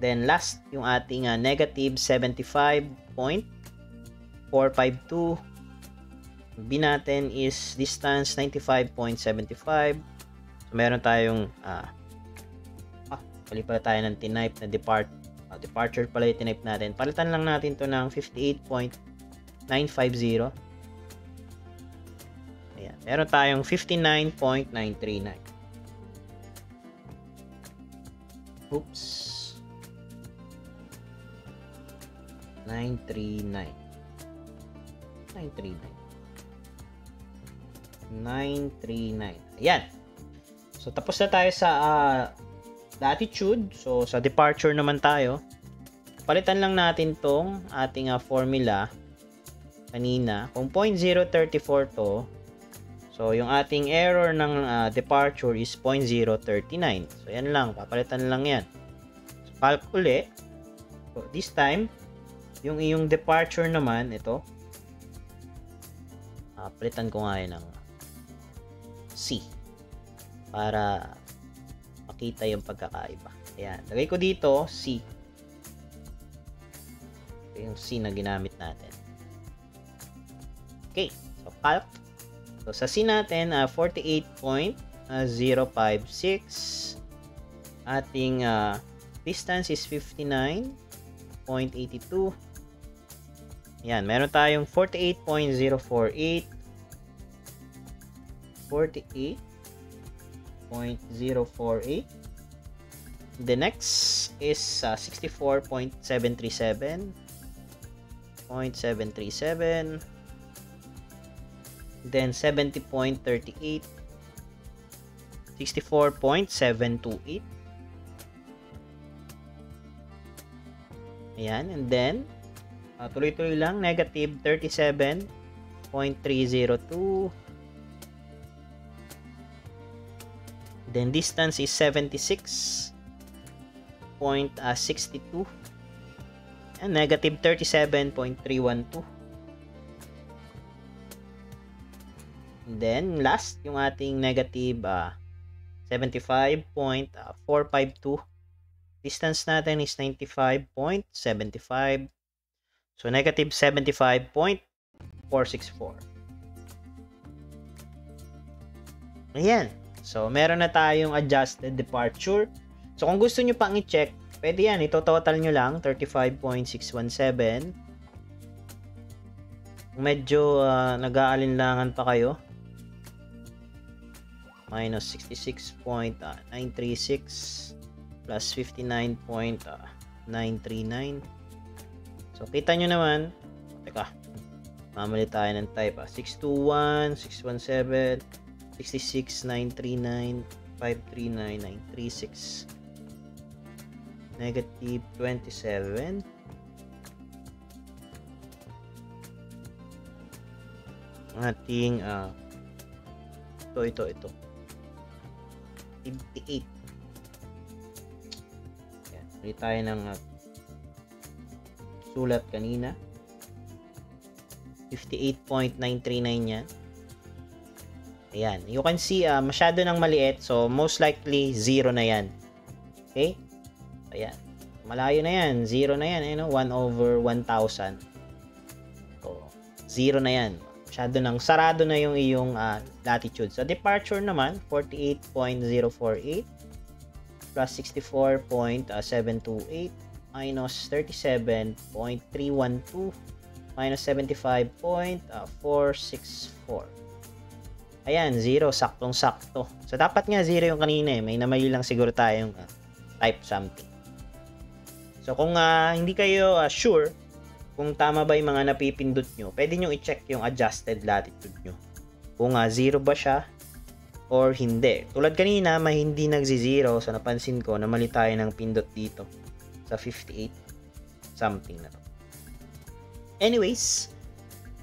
Then last, yung ating negative 75.452. B natin is distance 95.75. So meron tayong pali pala tayo ng tinype na departure pala yung tinype natin. Palitan lang natin to ng 58.950. Ayan. Meron tayong 59.939. Oops. 939. Ayan. So, tapos na tayo sa latitude. So, sa departure naman tayo. Palitan lang natin tong ating formula kanina. Kung 0.034 to, so, yung ating error ng departure is 0.039. So, yan lang. Papalitan lang yan. So, calculate. So, this time, yung iyong departure naman, ito. Palitan ko nga yan ng C. Para makita yung pagkakaiba. Ayan. Lagay ko dito, C. Ito yung C na ginamit natin. Okay. So, calc. So, sa C natin, 48.056. Ating distance is 59.82. Yan. Meron tayong 48.048. 48.048. The next is 64.737. 0.737. Then 70.38. 64.728. Ayan. And then, tuloy-tuloy lang. Negative 37.302. Then, distance is 76.62. And negative 37.312. Then, last, yung ating negative 75.452. Distance natin is 95.75. So, negative 75.464. Ayan. So, meron na tayong adjusted departure. So, kung gusto nyo pang i-check, pwede yan. Ito-total nyo lang. 35.617. Kung medyo nag-aalinlangan pa kayo, minus 66.936 plus 59.939. So, kita nyo naman. Teka. Mamali tayo ng type. 621, 617, 66, 939, 539, 936. Negative 27. Ating ito. 58. Yan. Ulit tayo ng sulat kanina. 58.939 yan. Ayan. You can see, masyado nang maliit. So, most likely, 0 na yan. Okay? Ayan. Malayo na yan. 0 na yan. 1/1000. So, 0 na yan. Masyado nang sarado na yung iyong latitude. So, departure naman, 48.048 plus 64.728 minus 37.312 minus 75.464. Ayan, 0. Saktong-sakto. So, dapat nga 0 yung kanina eh. May namali lang siguro tayong type something. So, kung hindi kayo sure kung tama ba yung mga napipindot nyo, pwede nyo i-check yung adjusted latitude nyo. Kung 0 ba siya or hindi. Tulad kanina, may hindi nagsi-0. So, napansin ko na mali tayo ng pindot dito sa 58 something na to. Anyways,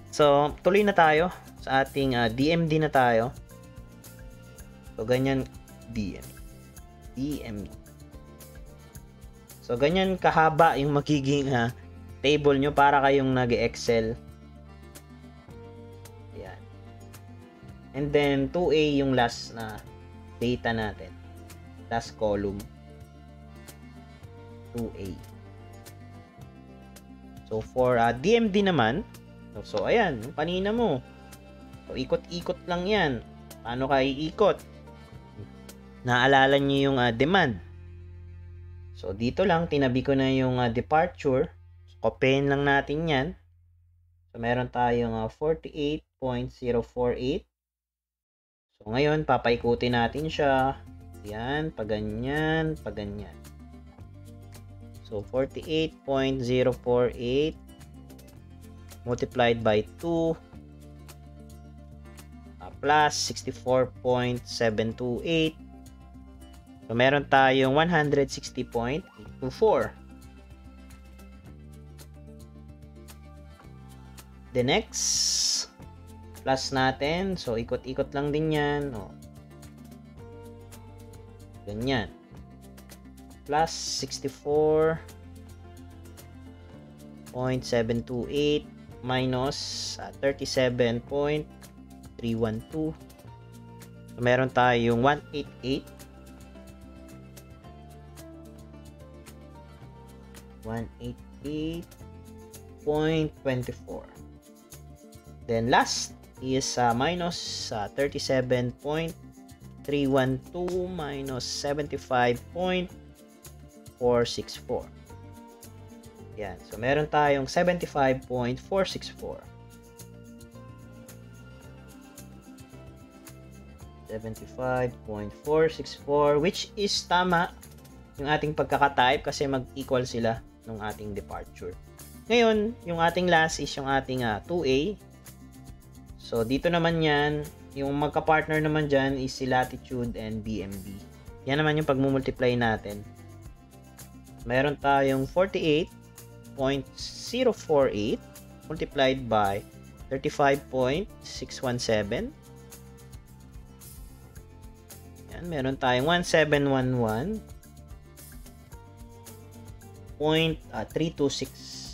so, tuloy na tayo sa ating DMD na tayo. So, ganyan DMD. So, ganyan kahaba yung magiging table nyo para kayong nag-Excel. Ayan. And then, 2A yung last na data natin. Last column. 2A. So, for DMD naman, so ayan, yung kanina mo. So, ikot-ikot lang yan. Paano ka iikot? Naalala niyo yung demand. So, dito lang, tinabi ko na yung departure. So, copyin lang natin yan. So, meron tayong 48.048. So, ngayon, papaikutin natin siya. Yan, paganyan, paganyan. So, 48.048 multiplied by 2 plus 64.728. So, meron tayong 160.824. The next, plus natin. So, ikot-ikot lang din yan. O. Ganyan. Plus 64.728 minus 37.312. So, meron tayong 188.24. Then last is minus 37.312 minus 75.464. Yan. So, meron tayong 75.464. 75.464, which is tama yung ating pagkakatype kasi mag-equal sila ng ating departure. Ngayon, yung ating last is yung ating 2A. So, dito naman yan, yung magka-partner naman dyan is si latitude and BMB. Yan naman yung pagmumultiply natin. Meron tayong 48.048 multiplied by 35.617. Yan, meron tayong 1711.326.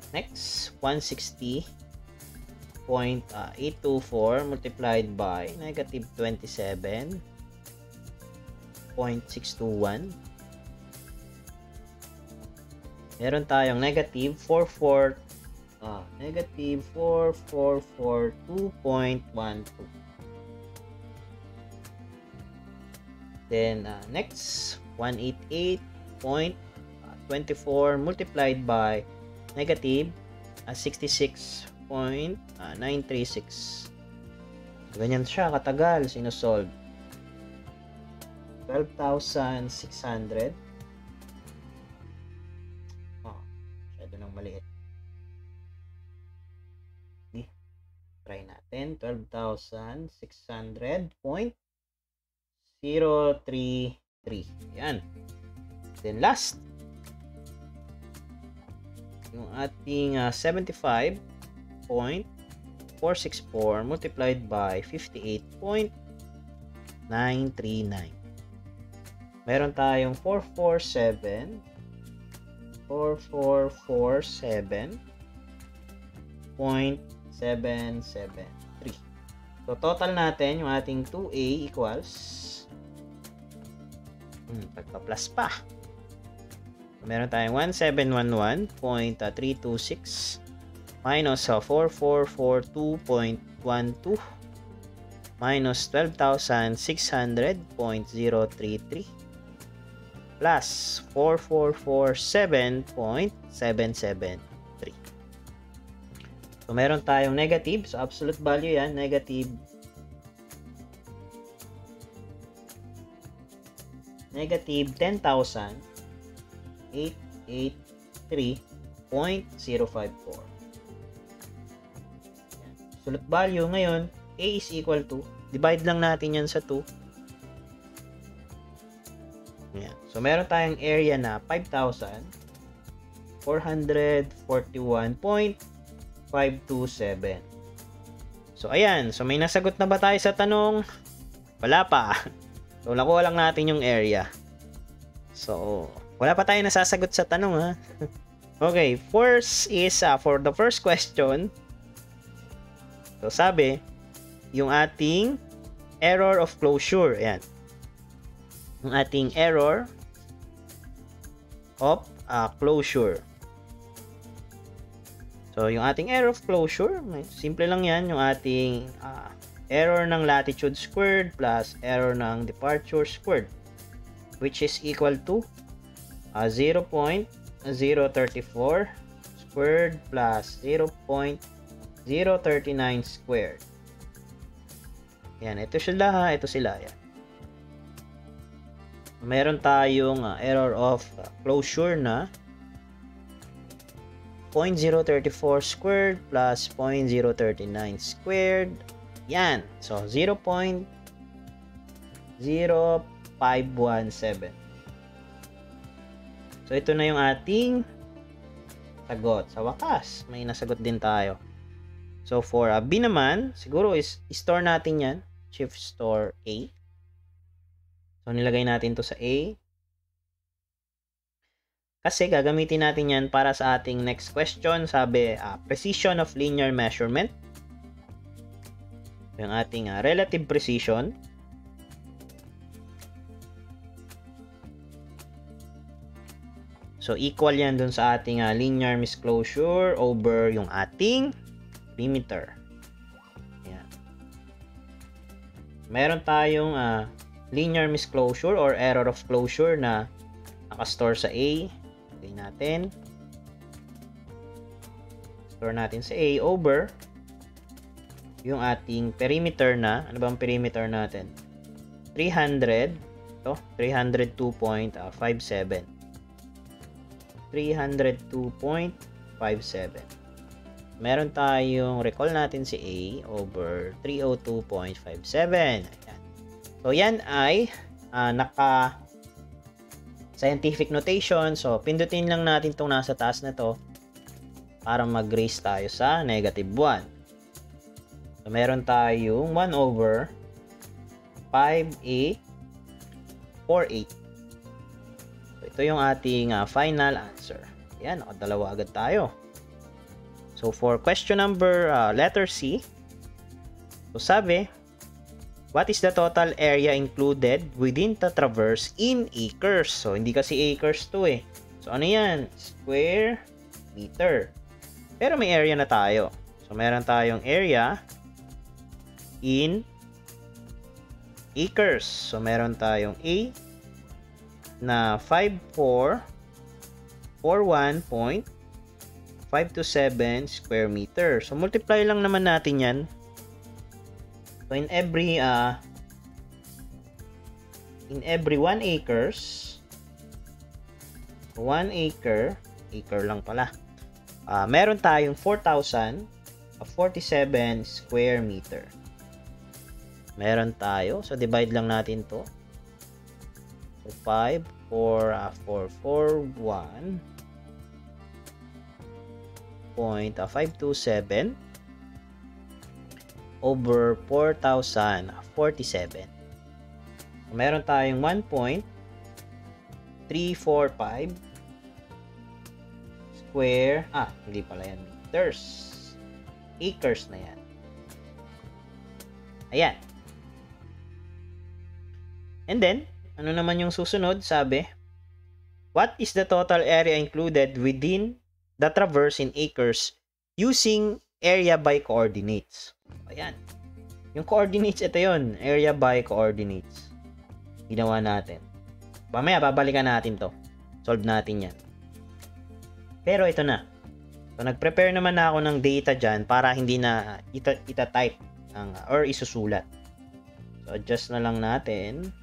Next, 160.824 multiplied by negative 27.621. Meron tayong negative 4442.12. Then, next, 188.24 multiplied by negative 66.936. Ganyan siya katagal sinusolve. 12,600. Masyado nang maliit. Try natin. 12,600.033. Yan. Then last, yung ating 75.464 multiplied by 58.939. Meron tayong 447.773. So, total natin yung ating 2A equals pagpa-plus pa. Meron tayong 1711.326 minus 4442.12 minus 12,600.033 plus 4447.773. So, meron tayong negative. So, absolute value yan. Negative 10,883.054. Absolute value ngayon, A is equal to, divide lang natin yan sa 2. Yan. So, meron tayong area na 5,441.527. So, ayan. So, may nasagot na ba tayo sa tanong? Wala pa. So, nakuha lang natin yung area. So, wala pa tayo nasasagot sa tanong, ha? Okay. First is, for the first question, so, sabi, yung ating error of closure. Ayan. yung ating error of closure. So, yung ating error of closure, simple lang yan, yung ating error ng latitude squared plus error ng departure squared, which is equal to 0.034 squared plus 0.039 squared. Yan, ito sila, ito sila. Yan. Meron tayong error of closure na 0.034 squared plus 0.039 squared. Yan. So, 0.0517. So, ito na yung ating sagot. Sa wakas, may nasagot din tayo. So, for B naman, siguro is store natin yan. Shift store A. So, nilagay natin to sa A. Kasi gagamitin natin yan para sa ating next question. Sabi, precision of linear measurement. Yung ating relative precision. So, equal yan dun sa ating linear misclosure over yung ating perimeter. Ayan. Meron tayong linear misclosure or error of closure na nakastore sa A. Lagay natin. Store natin sa A over yung ating perimeter na. Ano ba ang perimeter natin? 300. Ito, 302.57. 302.57. Meron tayong, recall natin si A over 302.57. Ayan. So, yan ay naka scientific notation. So, pindutin lang natin itong nasa taas na to para mag-raise tayo sa negative 1. So, meron tayong 1 over 5A 48. So, ito yung ating final answer. Ayan, nakadalawa agad tayo. So, for question number letter C, so sabi, what is the total area included within the traverse in acres? So, hindi kasi acres to eh. So, ano yan? Square meter. Pero may area na tayo. So, meron tayong area in acres. So, meron tayong A na 5441.527 square meter. So, multiply lang naman natin yan. So, in every 1 acres, 1 acre lang pala, meron tayong 4,047 square meter. Meron tayo. So, divide lang natin to. So, 5441.527 over 4,047. Meron tayong 1.345 square, hindi pala yan, meters. Acres na yan. Ayan. And then, ano naman yung susunod? Sabi, what is the total area included within the traverse in acres using area by coordinates? Ayan. Yung coordinates, ito yun. Area by coordinates. Ginawa natin. Mamaya, babalikan natin to. Solve natin yan. Pero ito na. So, nag-prepare naman na ako ng data dyan para hindi na ita-type or isusulat. So, adjust na lang natin.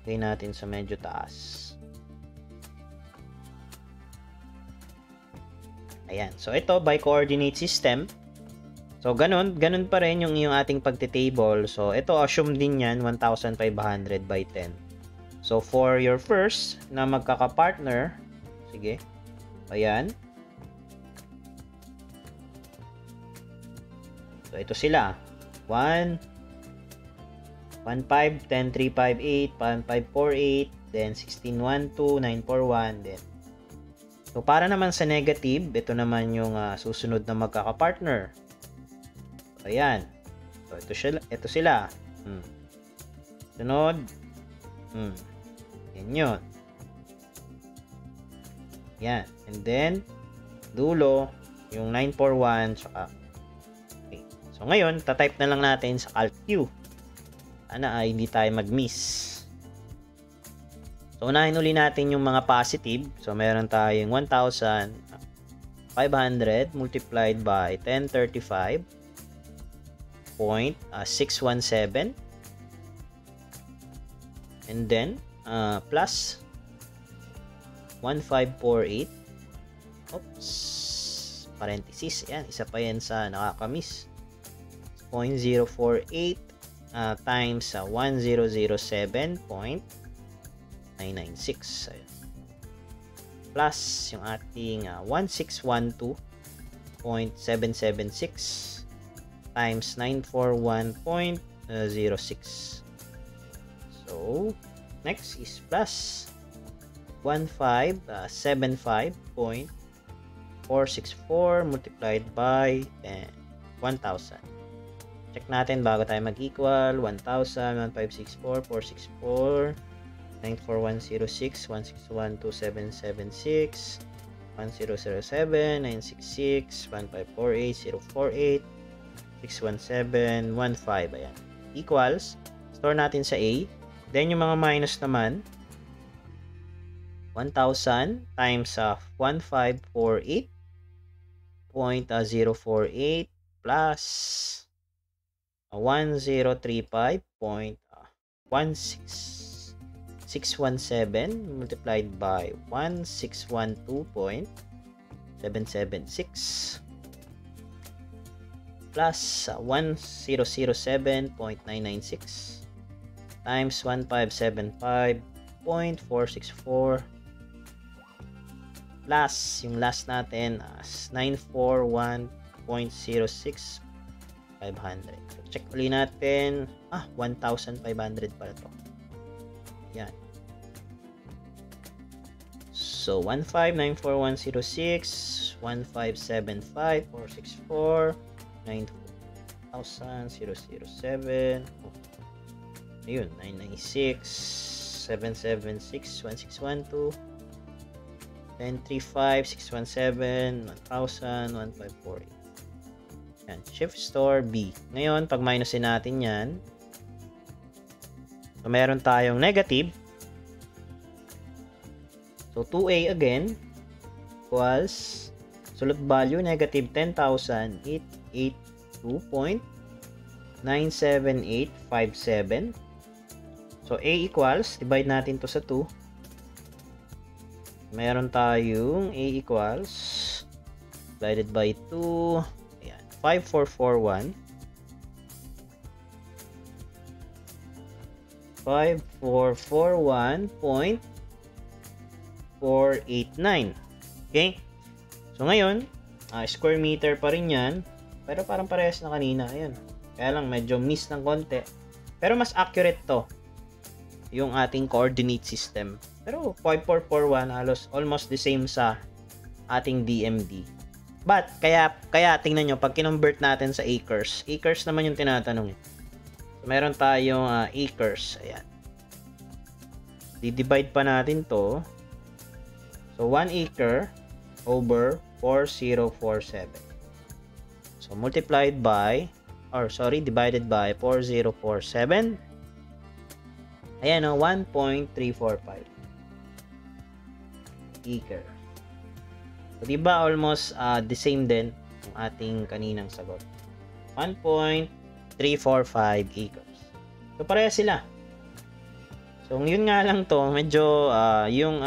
Lagay natin sa medyo taas. Ayan. So, ito, by coordinate system. So, ganun pa rin yung ating pagtitable. So, ito, assume din yan, 1,500 by 10. So, for your first na magkaka-partner, sige, ayan. So, ito sila. 1, 1, 5, 10, 3, 5, 8, 1, 5, 4, 8, then 16, 1, 2, 9, 4, 1, then. So, para naman sa negative, ito naman yung susunod na magkaka-partner. Ayan. So, ito sila. Sunod. Yan yun. Yan. And then, dulo, yung 941, tsaka. Okay. So, ngayon, tatype na lang natin sa CalcQ. Sana ay hindi tayo mag-miss. So, unahin uli natin yung mga positive. So, meron tayong 1,500 multiplied by 1035.617. And then, plus 1548. Oops. Parenthesis. Ayan, isa pa yan sa nakakamiss. 0.048 times 1007.996. Ayan. Plus yung ating 1612.776 times 941.06. So, next is plus 1575.464 multiplied by 1,000. Check natin bago tayo mag-equal. 1,000, 1,564, 464, 94106, 1612776, 1007, 966, 1548, 048, 617, 15. Ayan. Equals. Store natin sa A. Then, yung mga minus naman, 1,000 times 1548.048 plus 1035.16617 multiplied by 1612.776 plus 1007.996 times 1575.464 plus yung last natin as 941.06 500. So, check ulit natin. 1,500 pala to. Yan. So, 1594106, 1575464, 9,007. Ayun, 996, 776, 1612, 1035, 617, 1000, 1548. Yan, shift store B. Ngayon, pag minusin natin yan, so meron tayong negative. So, 2A again equals absolute value negative 10,882.97857. So, A equals, divide natin to sa 2. Meron tayong A equals divided by 2. 5441 5441.489. Okay? So, ngayon, square meter pa rin yan. Pero parang parehas na kanina. Ayun. Kaya lang, medyo miss ng konti. Pero mas accurate to. Yung ating coordinate system. Pero, 5441, halos almost the same sa ating DMD. But, kaya tingnan nyo, pag kinonvert natin sa acres naman yung tinatanong. So, meron tayong acres. Ayan. Di-divide pa natin to. So, 1 acre over 4047. So, multiplied by, divided by 4047. Ayan o, 1.345 acre. So, diba almost the same din yung ating kaninang sagot. 1.345 acres. So, pareha sila. So, yun nga lang to, medyo yung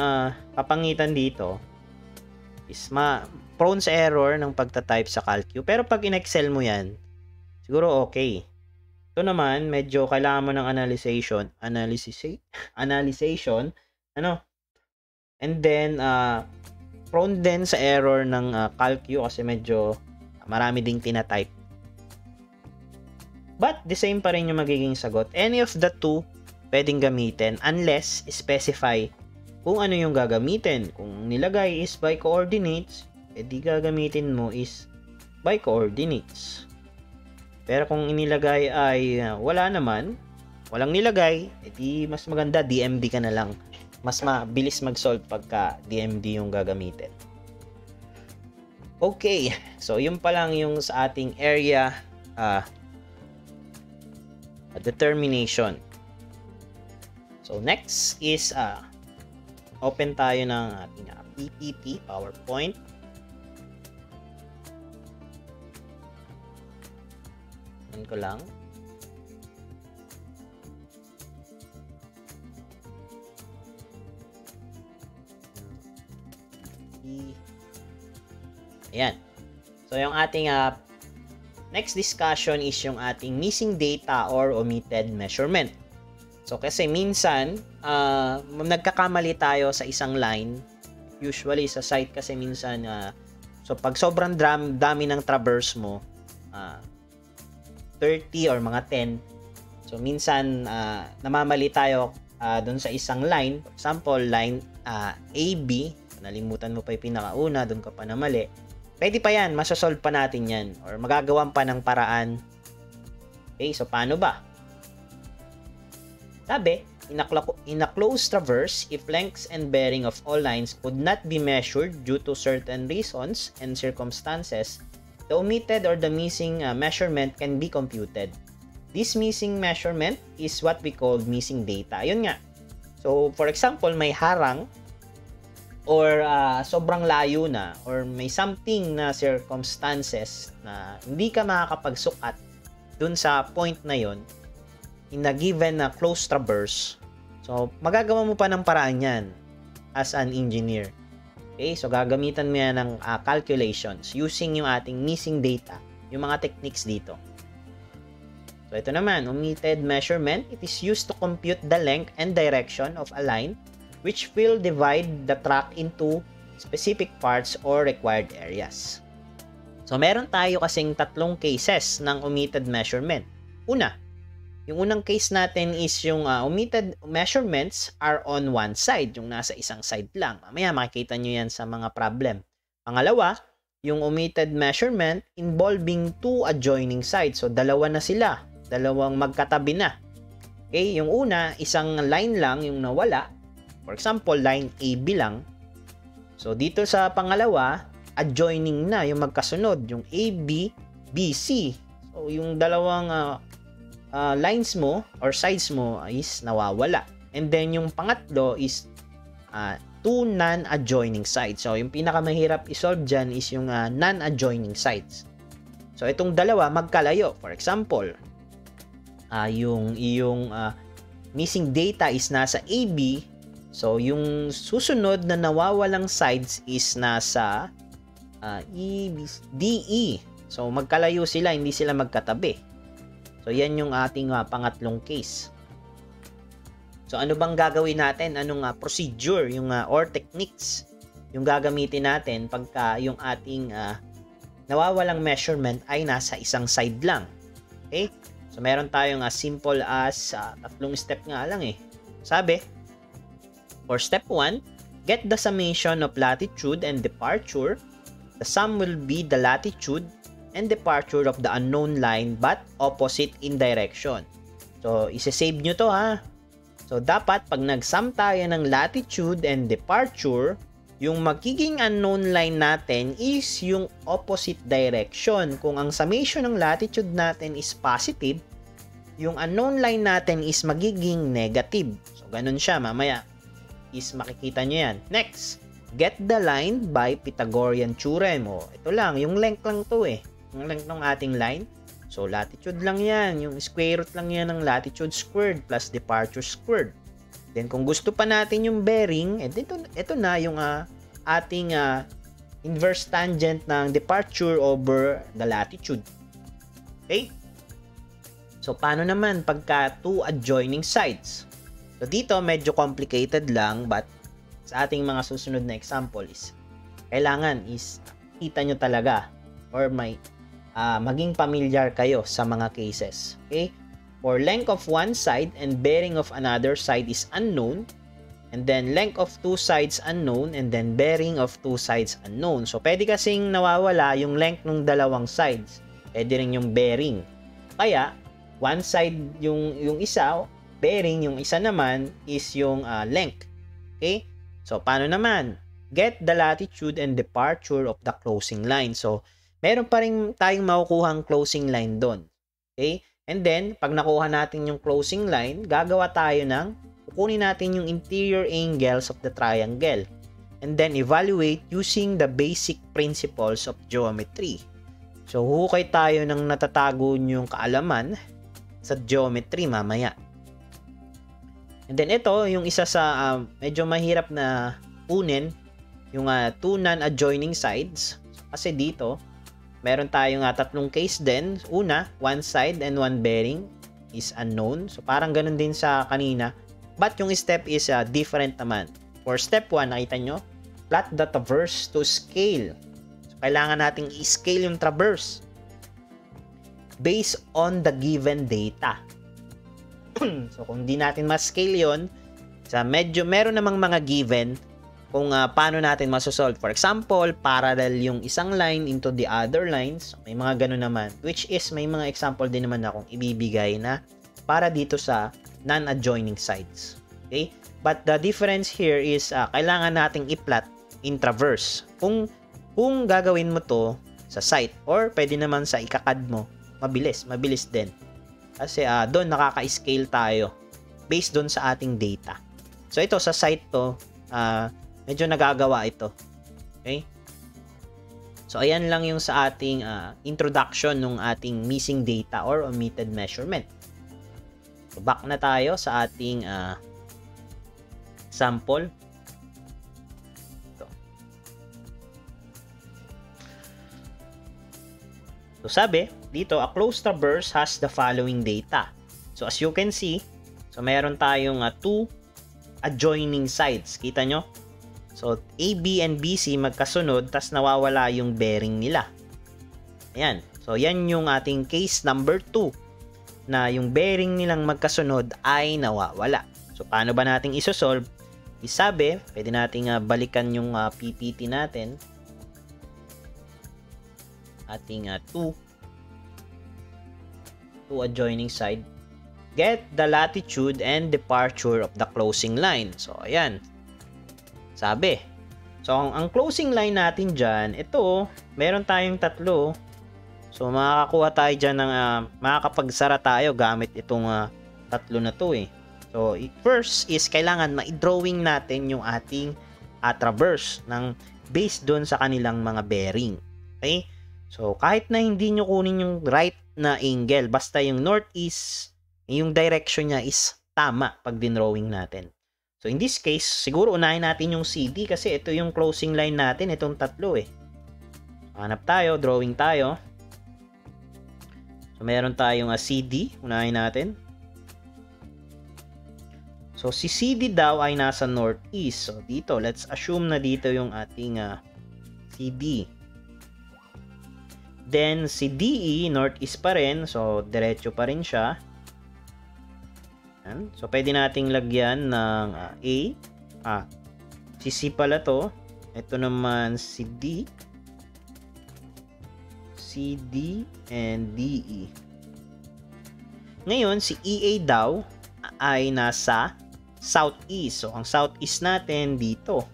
kapangitan dito is prone sa error ng pagta-type sa CalcQ. Pero pag in-Excel mo yan, siguro okay. Ito naman, medyo kailangan mo ng analyzation, and then, prone din sa error ng CalcQ kasi medyo marami ding tina-type. But, the same pa rin yung magiging sagot. Any of the two pwedeng gamitin unless specify kung ano yung gagamitin. Kung nilagay is by coordinates, edi gagamitin mo is by coordinates. Pero kung inilagay ay wala naman, walang nilagay, edi mas maganda DMD ka na lang. Mas mabilis mag-solve pagka DMD yung gagamitin. Okay, so yun pa lang yung sa ating area determination. So next is open tayo ng ating PPT, PowerPoint. Yan ko lang. Ayan. So yung ating next discussion is yung ating missing data or omitted measurement. So kasi minsan nagkakamali tayo sa isang line. Usually sa site kasi minsan so pag sobrang dami ng traverse mo 30 or mga 10. So minsan namamali tayo doon sa isang line. For example, line AB, nalimutan mo pa yung pinakauna, doon ka pa namali. Pwede pa yan, masasolve pa natin yan or magagawan pa ng paraan. Okay, so paano ba? Sabi, in a closed traverse, if lengths and bearing of all lines could not be measured due to certain reasons and circumstances, the omitted or the missing measurement can be computed. This missing measurement is what we call missing data. Ayun nga. So, for example, may harang or sobrang layo na or may something na circumstances na hindi ka makakapagsukat dun sa point na yon in a given na close traverse. So, magagawa mo pa ng paraan yan as an engineer. Okay? So, gagamitan mo yan ng calculations using yung ating missing data, yung mga techniques dito. So, ito naman, omitted measurement. It is used to compute the length and direction of a line which will divide the track into specific parts or required areas. So, meron tayo kasing tatlong cases ng omitted measurement. Una, yung unang case natin is yung omitted measurements are on one side, yung nasa isang side lang. Mamaya makikita nyo yan sa mga problem. Pangalawa, yung omitted measurement involving two adjoining sides. So, dalawa na sila. Dalawang magkatabi na. Okay, yung una, isang line lang yung nawala. For example, line AB lang. So, dito sa pangalawa, adjoining na yung magkasunod, yung AB, BC. So, yung dalawang lines mo or sides mo is nawawala. And then, yung pangatlo is two non-adjoining sides. So, yung pinakamahirap isolve dyan is yung non-adjoining sides. So, itong dalawa magkalayo. For example, yung missing data is nasa AB. So, yung susunod na nawawalang sides is nasa DE. So, magkalayo sila, hindi sila magkatabi. So, yan yung ating pangatlong case. So, ano bang gagawin natin? Anong procedure yung, or techniques yung gagamitin natin pagka yung ating nawawalang measurement ay nasa isang side lang? Okay? So, meron tayong simple as tatlong step nga lang eh. Sabi, for step 1, get the summation of latitude and departure. The sum will be the latitude and departure of the unknown line but opposite in direction. So, isi-save nyo to ha. So, dapat pag nag-sum tayo ng latitude and departure, yung magiging unknown line natin is yung opposite direction. Kung ang summation ng latitude natin is positive, yung unknown line natin is magiging negative. So, ganun siya. Mamaya is makikita nyo yan. Next, get the line by Pythagorean theorem. Ito lang, yung length lang to eh. Yung length ng ating line. So, latitude lang yan. Yung square root lang yan ng latitude squared plus departure squared. Then, kung gusto pa natin yung bearing, ito na yung ating inverse tangent ng departure over the latitude. Okay? So, paano naman pagka two adjoining sides? So, dito medyo complicated lang but sa ating mga susunod na example is kailangan is kita nyo talaga or may maging familiar kayo sa mga cases. Okay? For length of one side and bearing of another side is unknown, and then length of two sides unknown, and then bearing of two sides unknown. So, pwede kasing nawawala yung length ng dalawang sides. Pwede rin yung bearing. Kaya, one side yung isa, bearing, yung isa naman is yung length. Okay? So, paano naman? Get the latitude and departure of the closing line. So, meron pa rin tayong makukuhang closing line doon. Okay? And then, pag nakuha natin yung closing line, gagawa tayo kukunin natin yung interior angles of the triangle. And then, evaluate using the basic principles of geometry. So, hukay tayo ng natatago yung kaalaman sa geometry mamaya. And then, ito, yung isa sa medyo mahirap na kunin, yung two non-adjoining sides. Kasi dito, meron tayong tatlong case din. Una, one side and one bearing is unknown. So, parang ganun din sa kanina. But yung step is different naman. For step 1, nakita nyo, plot the traverse to scale. Kailangan nating i-scale yung traverse based on the given data. So, kung di natin ma-scale yun, medyo meron namang mga given kung paano natin masosolve. For example, parallel yung isang line into the other lines. May mga ganun naman. Which is, may mga example din naman akong ibibigay na para dito sa non-adjoining sides. Okay? But the difference here is, kailangan nating i-plot in traverse. Kung gagawin mo to sa site or pwede naman sa ikakad mo, mabilis din. Kasi doon nakaka-scale tayo based doon sa ating data. So ito sa site to, medyo nagagawa ito. Okay? So ayan lang yung sa ating introduction ng ating missing data or omitted measurement. So back na tayo sa ating sample. So sabi, dito, a closed traverse has the following data. So as you can see, so meron tayong two adjoining sides. Kita nyo? So AB and BC magkasunod, tas nawawala yung bearing nila. Ayan. So yan yung ating case number 2 na yung bearing nilang magkasunod ay nawawala. So paano ba natin isosolve? Isabi, pwede nating balikan yung PPT natin. Ating two adjoining side. Get the latitude and departure of the closing line. So, ayan. Sabi. So, ang closing line natin dyan, ito, meron tayong tatlo. So, makakakuha tayo dyan ng, makakapagsara tayo gamit itong tatlo na to eh. So, first is, kailangan ma-drawing natin yung ating traverse ng based doon sa kanilang mga bearing. Okay? So, kahit na hindi nyo kunin yung right na angle, basta yung northeast, yung direction niya is tama pag dinrawing natin. So, in this case, siguro unahin natin yung CD kasi ito yung closing line natin, itong tatlo eh. Hanap tayo, drawing tayo. So, meron tayong CD, unahin natin. So, si CD daw ay nasa northeast. So, dito, let's assume na dito yung ating CD. Then, si DE, northeast pa rin. So, diretso pa rin siya. Yan. So, pwede nating lagyan ng A. Si C pala to. Ito naman si D. C, D, and DE. Ngayon, si EA daw ay nasa southeast. So, ang southeast natin dito.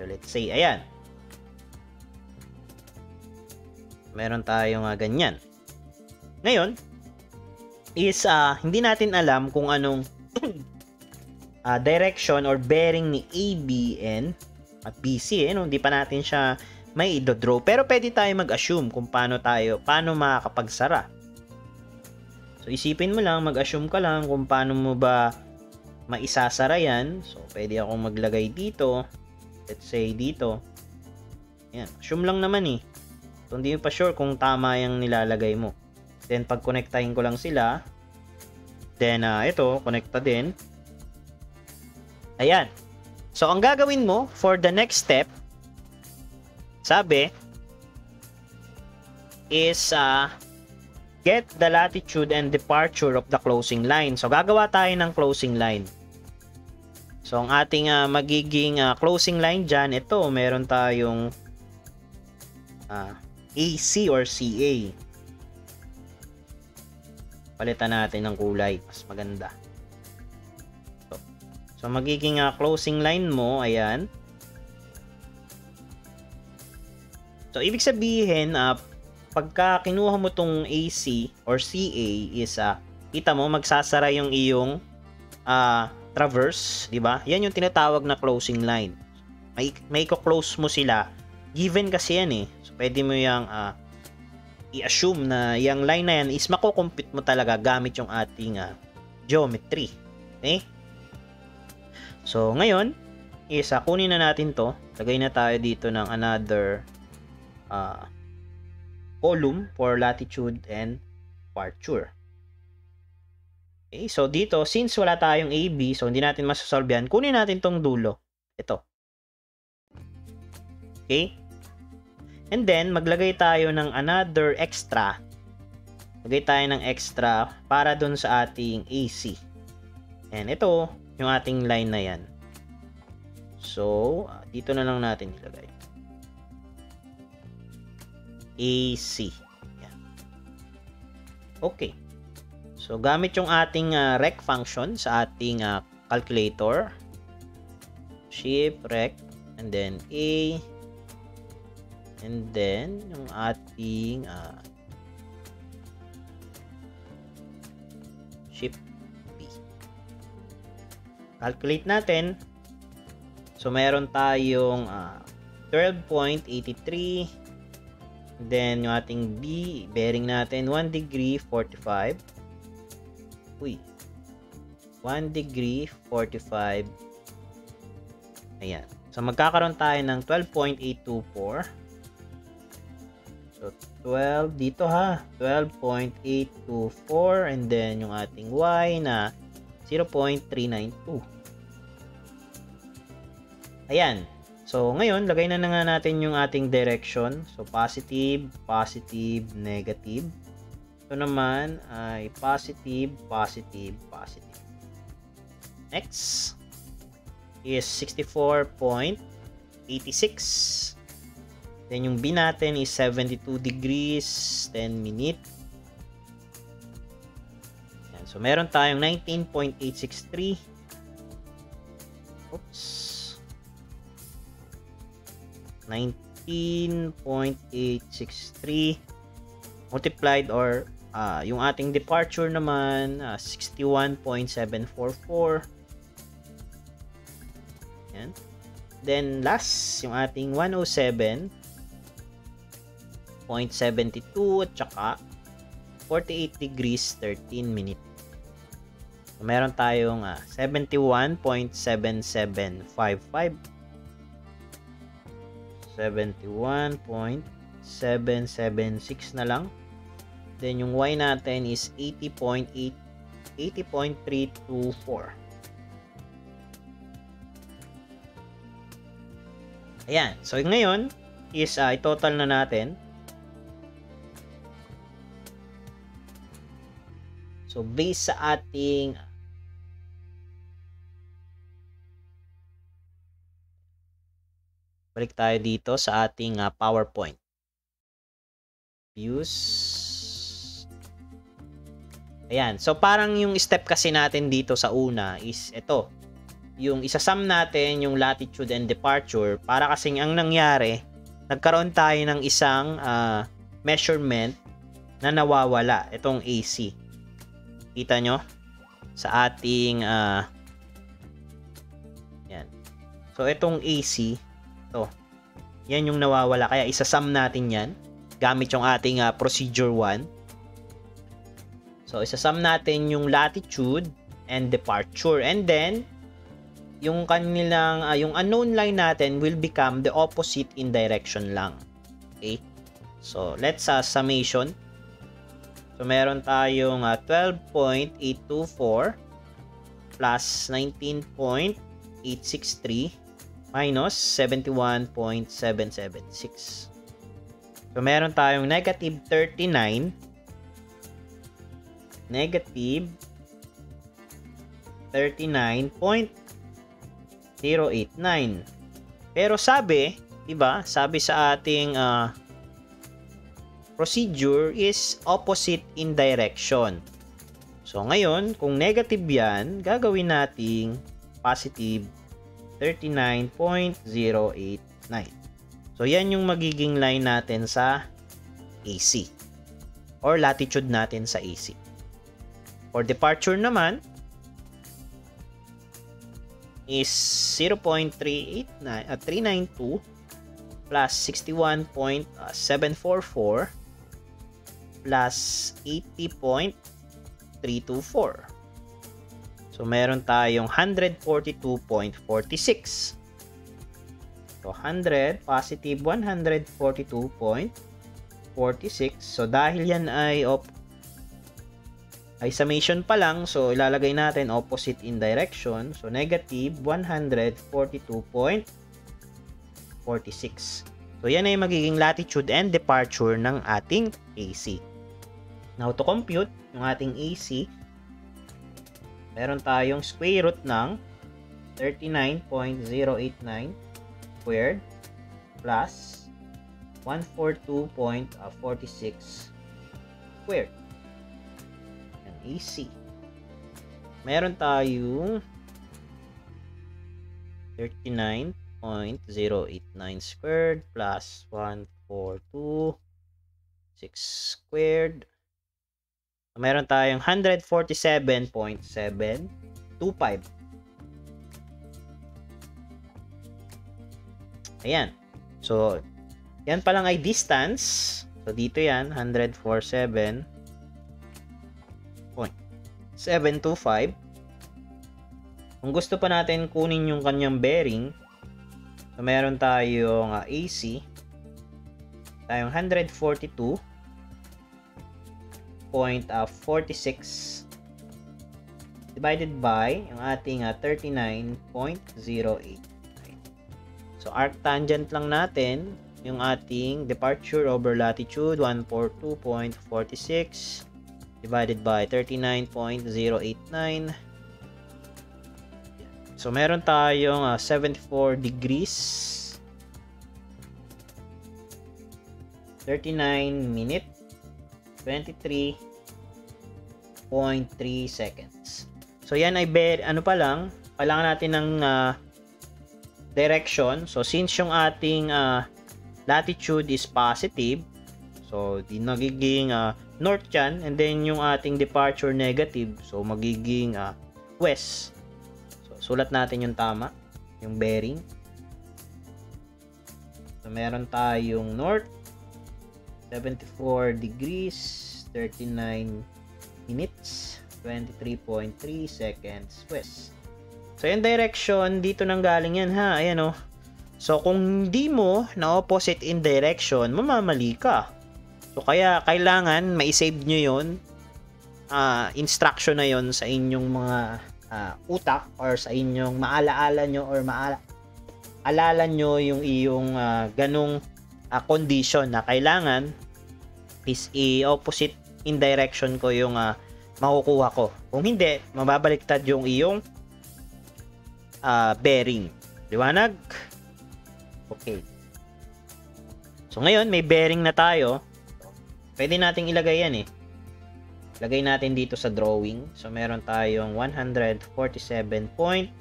So, let's say, ayan. Meron tayong ganyan. Ngayon, is hindi natin alam kung anong direction or bearing ni AB at BC. Hindi pa natin siya may i-draw. Pero pwede tayo mag-assume kung paano makakapagsara. So, isipin mo lang, mag-assume ka lang kung paano mo ba maisasara yan. So, pwede akong maglagay dito. Let's say dito. Ayan. Assume lang naman eh. So, hindi pa sure kung tama yung nilalagay mo. Then, pag connectahin ko lang sila, then, ito, connecta din. Ayan. So, ang gagawin mo for the next step, sabi, is, get the latitude and departure of the closing line. So, gagawa tayo ng closing line. So, ang ating magiging closing line dyan, ito, meron tayong AC or CA. palitan natin ng kulay. Mas maganda. So magiging closing line mo, ayan. So ibig sabihin, pagka kinuha mo tong AC or CA is, kita mo, magsasara yung iyong traverse, di ba? Yan yung tinatawag na closing line. May close mo sila. Given kasi yan eh. So pwede mo yung i-assume na yung line na yan is makukompute mo talaga gamit yung ating geometry. Okay? So ngayon is kunin na natin to. Lagay na tayo dito ng another column for latitude and departure. Okay, so dito, since wala tayong AB, so hindi natin masasolve yan, kunin natin tong dulo. Ito. Okay? And then, maglagay tayo ng another extra. Lagay tayo ng extra para dun sa ating AC. And ito, yung ating line na yan. So, dito na lang natin ilagay. AC. Yan. Okay. So, gamit yung ating rec function sa ating calculator. Shift, rec, and then A. And then, yung ating Shift B. Calculate natin. So, meron tayong 12.83. Then, yung ating B, bearing natin 1 degree 45. Uy. 1 degree 45. Ayan. So, magkakaroon tayo ng 12.824. So, 12 dito ha. 12.824 and then yung ating Y na 0.392. Ayan. So, ngayon, lagay na nga natin yung ating direction. So, positive, positive, negative. Ito naman ay positive, positive, positive. Next is 64.86. Then yung B natin is 72 degrees, 10 minutes. Yan. So, meron tayong 19.863. Oops. 19.863 multiplied or yung ating departure naman 61.744. Yan. Then last yung ating 107.72 at saka 48 degrees 13 minutes. So, meron tayong 71.7755. 71.776 na lang. Then yung Y natin is 80.324. Ayan. So ngayon is i-total na natin. So based sa ating balik tayo dito sa ating PowerPoint. Views. Ayan. So, parang yung step kasi natin dito sa una is ito. Yung isasum natin yung latitude and departure para kasing ang nangyari, nagkaroon tayo ng isang measurement na nawawala. Itong AC. Kita nyo? Sa ating yan. So, itong AC ito. Yan yung nawawala. Kaya isasum natin yan gamit yung ating procedure 1. So, isasum natin yung latitude and departure. And then, yung kanilang, yung unknown line natin will become the opposite in direction lang. Okay? So, let's summation. So, meron tayong 12.824 plus 19.863 minus 71.776. So, meron tayong negative 39, negative 39.089. Pero sabi, diba, sabi sa ating procedure is opposite in direction. So, ngayon, kung negative yan, gagawin nating positive 39.089. So, yan yung magiging line natin sa AC or latitude natin sa AC. For departure naman is 0.392 plus 61.744 plus 80.324. So, meron tayong 142.46. So, 100, positive 142.46. So, dahil yan ay summation pa lang, so ilalagay natin opposite in direction. So, negative 142.46. So, yan ay magiging latitude and departure ng ating AC. Now, to compute yung ating AC, meron tayong square root ng 39.089 squared plus 142.46 squared. Yan, AC. Meron tayong 39.089 squared plus 142.6 squared. Meron tayong 147.725. Ayan. So, yan pa lang ay distance. So, dito yan, 147.725. Kung gusto pa natin kunin yung kanyang bearing, so, meron tayong AC. Tayong 142.46 divided by yung ating 39.08. So, arctangent lang natin yung ating departure over latitude 142.46 divided by 39.089. So, meron tayong 74 degrees 39 minutes 23.3 seconds. So, yan ay pa lang, kailangan natin ng direction. So, since yung ating latitude is positive, so, di nagiging north yan, and then yung ating departure negative, so, magiging west. So, sulat natin yung tama, yung bearing. So, meron tayong north, 74 degrees, 39 minutes, 23.3 seconds west. So, yung direction, dito nang galing yan ha. Ayan o. So, kung hindi mo na opposite in direction, mamamali ka. So, kaya kailangan ma-save nyo yun. Instruction na yun sa inyong mga utak or sa inyong maalaala nyo or maalala nyo yung iyong ganong condition na kailangan is i-opposite in direction ko yung makukuha ko. Kung hindi, mababaliktad yung iyong bearing. Liwanag? Okay. So, ngayon, may bearing na tayo. Pwede nating ilagay yan eh. Lagay natin dito sa drawing. So, meron tayong 147.725.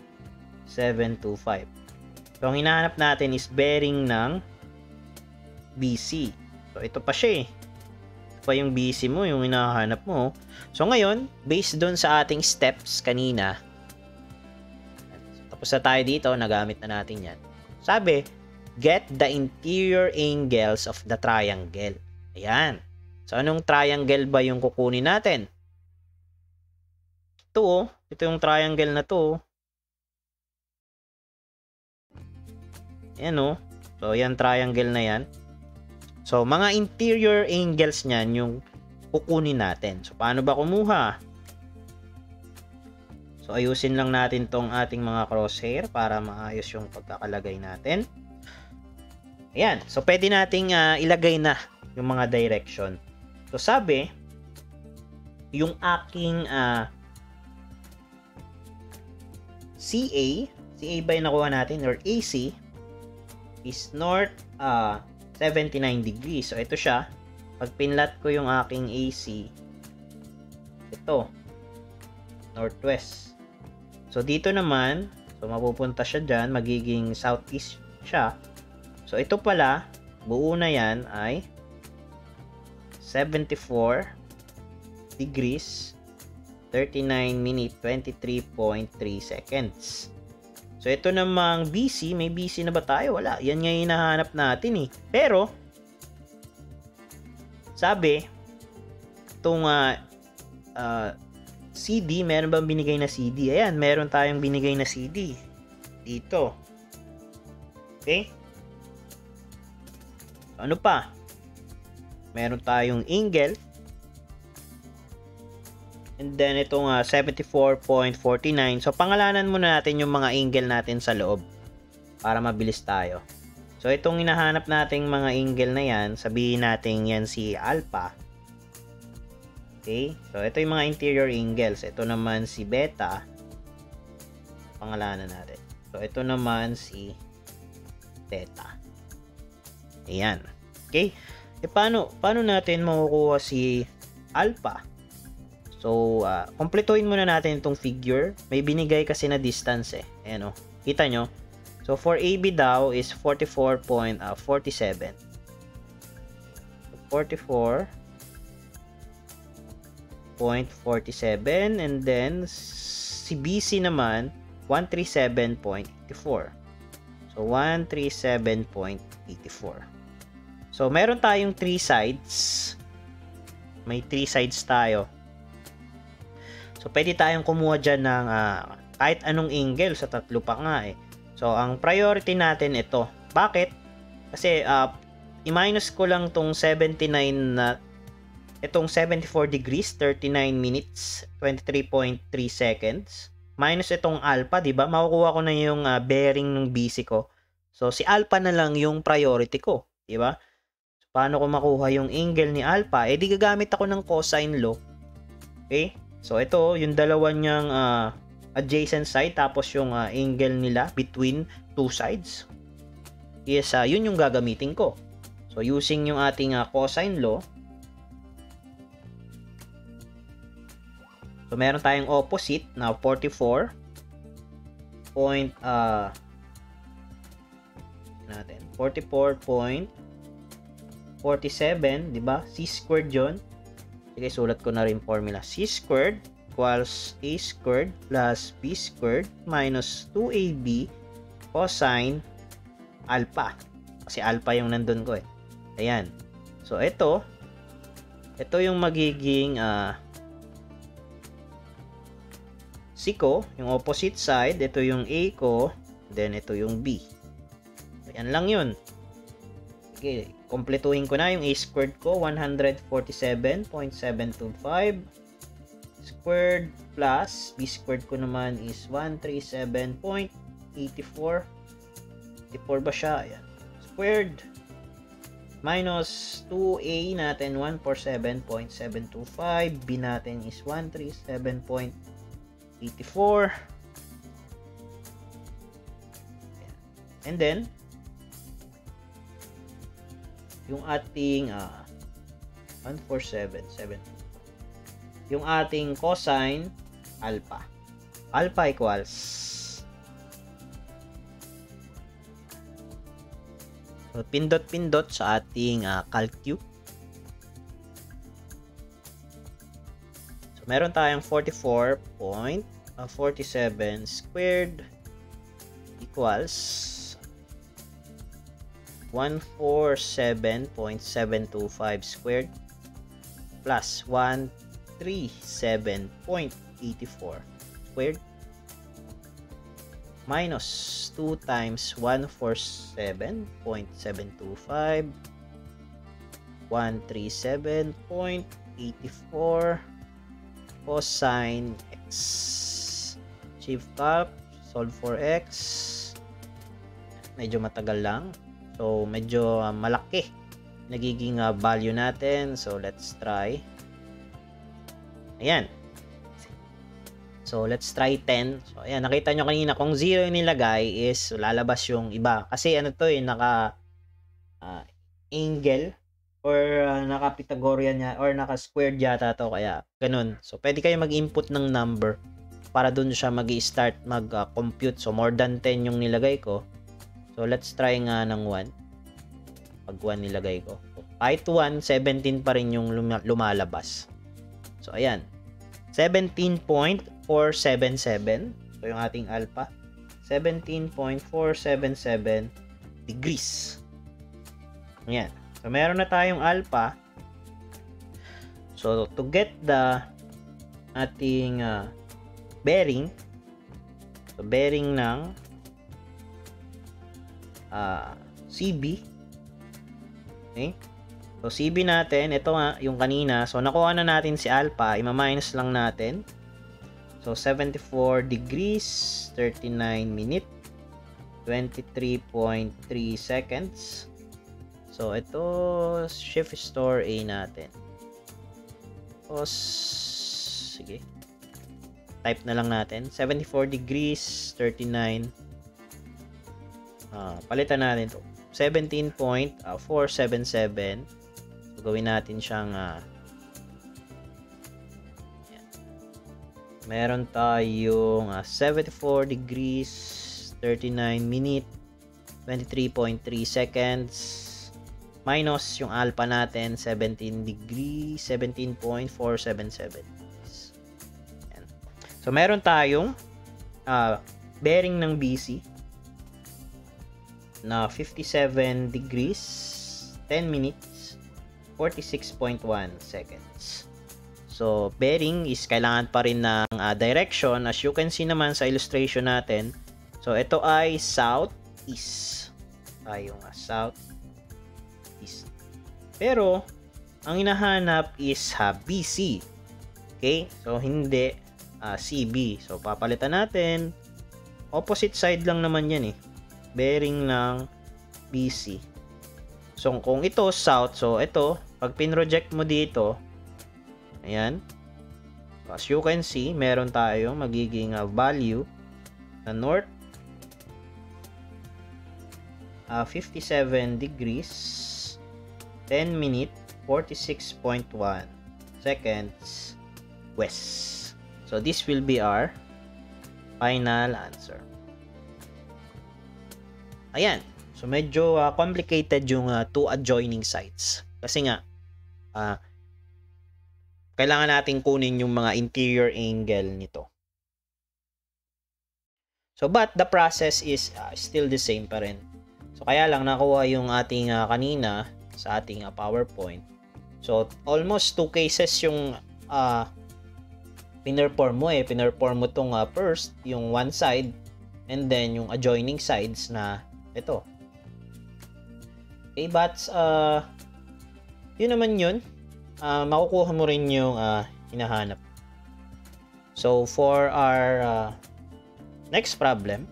So, ang hinahanap natin is bearing ng BC. So, ito pa siya eh. Ito pa yung BC mo, yung hinahanap mo. So, ngayon, based doon sa ating steps kanina, tapos na tayo dito, nagamit na natin yan. Sabi, get the interior angles of the triangle. Ayan. So, anong triangle ba yung kukunin natin? Ito, ito yung triangle na to. Ayan o. So, yan triangle na yan. So, mga interior angles niyan yung kukunin natin. So, paano ba kumuha? So, ayusin lang natin tong ating mga crosshair para maayos yung pagkakalagay natin. Ayan. So, pwede nating ilagay na yung mga direction. So, sabi, yung aking CA ba yung nakuha natin or AC is north 79 degrees. So, ito siya. Pag pinlat ko yung aking AC, ito. northwest. So, dito naman, so mapupunta siya dyan, magiging southeast siya. So, ito pala, buo na yan ay 74 degrees, 39 minute, 23.3 seconds. So, ito namang BC, may BC na ba tayo? Wala. Yan nga yung hinahanap natin eh. Pero, sabi, itong CD, meron bang binigay na CD? Ayan, meron tayong binigay na CD. Dito. Okay? So, ano pa? Meron tayong angle. And then, itong 74.49. So, pangalanan muna natin yung mga angle natin sa loob para mabilis tayo. So, itong hinahanap nating mga angle na yan, sabihin natin yan si alpha. Okay? So, ito yung mga interior angles. Ito naman si beta. Pangalanan natin. So, ito naman si theta. Ayan. Okay? Paano natin makukuha si alpha? So, kompletuhin muna natin itong figure. May binigay kasi na distance eh. Ayan o. Kita nyo? So, for AB daw is 44.47. 44.47. And then, si BC naman, 137.84. So, 137.84. So, meron tayong 3 sides. May 3 sides tayo. So, pwede tayong kumuha dyan ng kahit anong angle sa tatlo pa nga eh. So, ang priority natin ito. Bakit? Kasi, i-minus ko lang tong 79 na, itong 74 degrees, 39 minutes, 23.3 seconds. Minus itong alpha, di ba? Makukuha ko na yung bearing ng BC ko. So, si alpha na lang yung priority ko. Di ba? So, paano ko makuha yung angle ni alpha? Eh, di gagamit ako ng cosine law. Okay? So, ito, yung dalawa niyang adjacent side, tapos yung angle nila between two sides. Yes, yun yung gagamitin ko. So, using yung ating cosine law. So, meron tayong opposite na 44. Natin. 44.47, di ba? C squared yun. Sige, sulat ko na rin formula. C squared equals A squared plus B squared minus 2AB cosine alpha. Kasi alpha yung nandun ko eh. Ayan. So, ito yung magiging C ko, yung opposite side. Ito yung A ko. Then, ito yung B. Ayan lang yun. Okay, kompletuhin ko na yung A squared ko, 147.725 squared plus B squared ko naman is 137.84. 84 ba siya? Ayan. Squared minus 2A natin 147.725, B natin is 137.84. And then yung ating 147.7 yung ating cosine alpha equals so, pindot sa ating calcu. So meron tayong 44.47 squared equals 147.725 squared plus 137.84 squared minus 2 times 147.725 137.84 cosine x. Shift up, solve for x. Medyo matagal lang. So, medyo malaki nagiging value natin. So, let's try. Ayan. So, let's try 10. So, ayan. Nakita nyo kanina, kung 0 yung nilagay is lalabas yung iba. Kasi ano to eh, naka angle or naka Pythagorean niya or naka squared yata to. Kaya, ganun. So, pwede kayo mag-input ng number para dun siya mag-i-start mag-compute. So, more than 10 yung nilagay ko. So, let's try nga ng 1. Pag 1 nilagay ko. Kahit 1, 17 pa rin yung lumalabas. So, ayan. 17.477. So, yung ating alpha. 17.477 degrees. Ayan. So, meron na tayong alpha. So, to get the ating bearing. So, bearing ng CB. Okay? So, CB natin, ito nga, yung kanina. So, nakuha na natin si alpha. Ima-minus lang natin. So, 74 degrees, 39 minute, 23.3 seconds. So, ito, shift store A natin. Tapos, sige. Type na lang natin. 74 degrees, 39. Palitan natin ito. 17.477. So, gawin natin siyang meron tayong 74 degrees, 39 minute, 23.3 seconds. Minus yung alpha natin, 17 degrees, 17.477. Yan. So, meron tayong bearing ng BC na 57 degrees, 10 minutes, 46.1 seconds. So, bearing is kailangan pa rin ng direction. As you can see naman sa illustration natin. So, ito ay southeast. Tayo nga, southeast. Pero, ang hinahanap is BC. Okay? So, hindi CB. So, papalitan natin. Opposite side lang naman yan eh. Bearing ng BC. So, kung ito south, so ito, pag pinroject mo dito, ayan. As you can see, meron tayong magiging value na north. 57 degrees, 10 minute, 46.1 seconds west. So, this will be our final answer. Ayan. So, medyo complicated yung two adjoining sides. Kasi nga, kailangan natin kunin yung mga interior angle nito. So, but the process is still the same pa rin. So, kaya lang nakuha yung ating kanina sa ating PowerPoint. So, almost 2 cases yung pinerform mo eh. Pinerform mo itong first, yung one side, and then yung adjoining sides na ito. Okay, but yun naman yun. Makukuha mo rin yung hinahanap. So, for our next problem,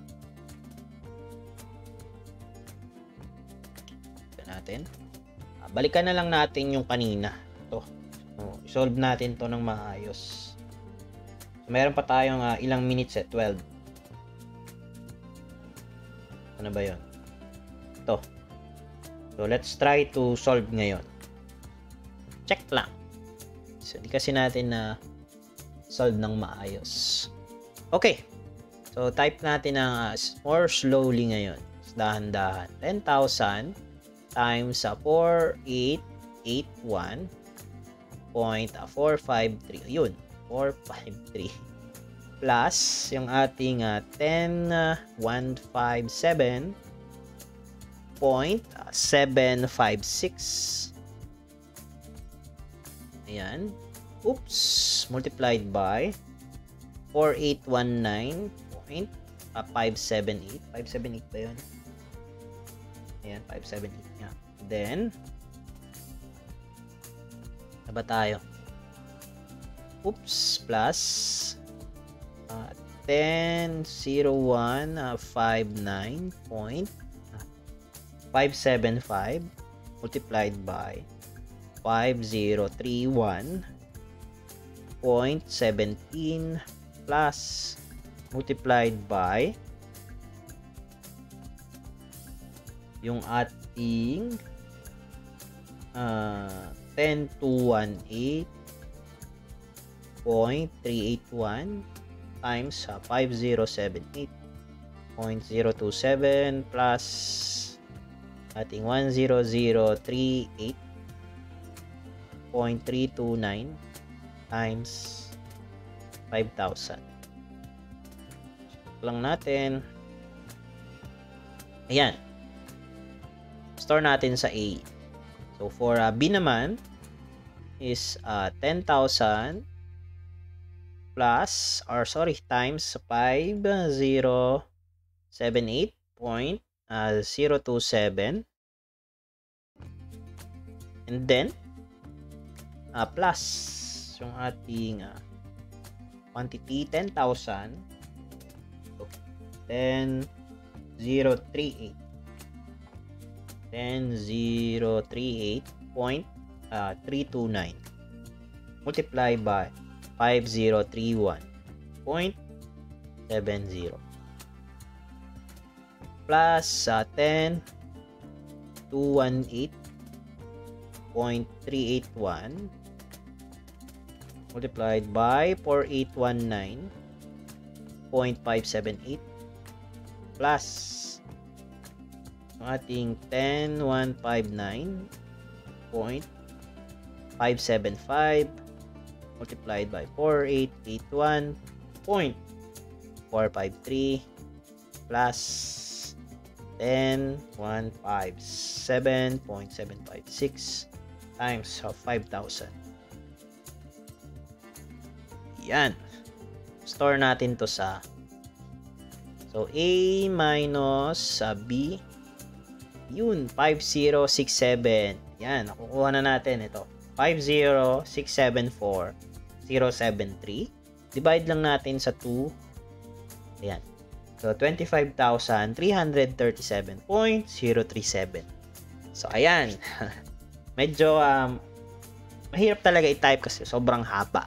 natin. Balikan na lang natin yung kanina. Ito. So, solve natin to ng maayos. So, meron pa tayong ilang minutes 12. Ano ba yun? Ito. So, let's try to solve ngayon. Check lang. So, di kasi natin na solve ng maayos. Okay. So, type natin ng more slowly ngayon. Dahan-dahan. 10,000 times 4881.453. Yun. 453. Plus, yung ating 10,157.756. Ayan. Oops. Multiplied by 4819.578. 578 ba yun? Ayan, 578 nga. Then, ano ba tayo? Oops. Plus 10,0159.575 multiplied by 5031.17 plus multiplied by yung ating 10,218.381 times 5078.027 plus ating 10038.329 times 5,000. Lang natin. Ayan. Store natin sa A. So, for B naman is 10,000 plus, or sorry, times 5078.027 and then plus yung ating quantity 10,000 10,038 10,038.329 multiply by 5031.70 plus 10,218.381 multiplied by 4819.578 plus ating 10,159.575 multiplied by 4881.453 plus 10,157.756 times 5,000. Yan. Store natin to sa A minus B. Yun, 5067. Yan, nakukuha na natin ito. 50,674,073. Divide lang natin sa 2. Ayan. So, 25,337.037. So, ayan. Medyo mahirap talaga i-type kasi sobrang haba.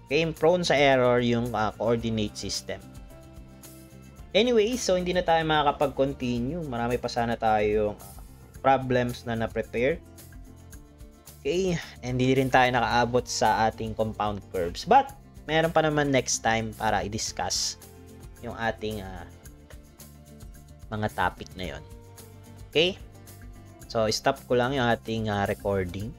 Okay, prone sa error yung coordinate system. Anyway, so hindi na tayo makakapag-continue. Marami pa sana tayong problems na na-prepare. Okay, hindi rin tayo nakaabot sa ating compound curves. But, meron pa naman next time para i-discuss yung ating mga topic na yon. Okay? So, stop ko lang yung ating recording.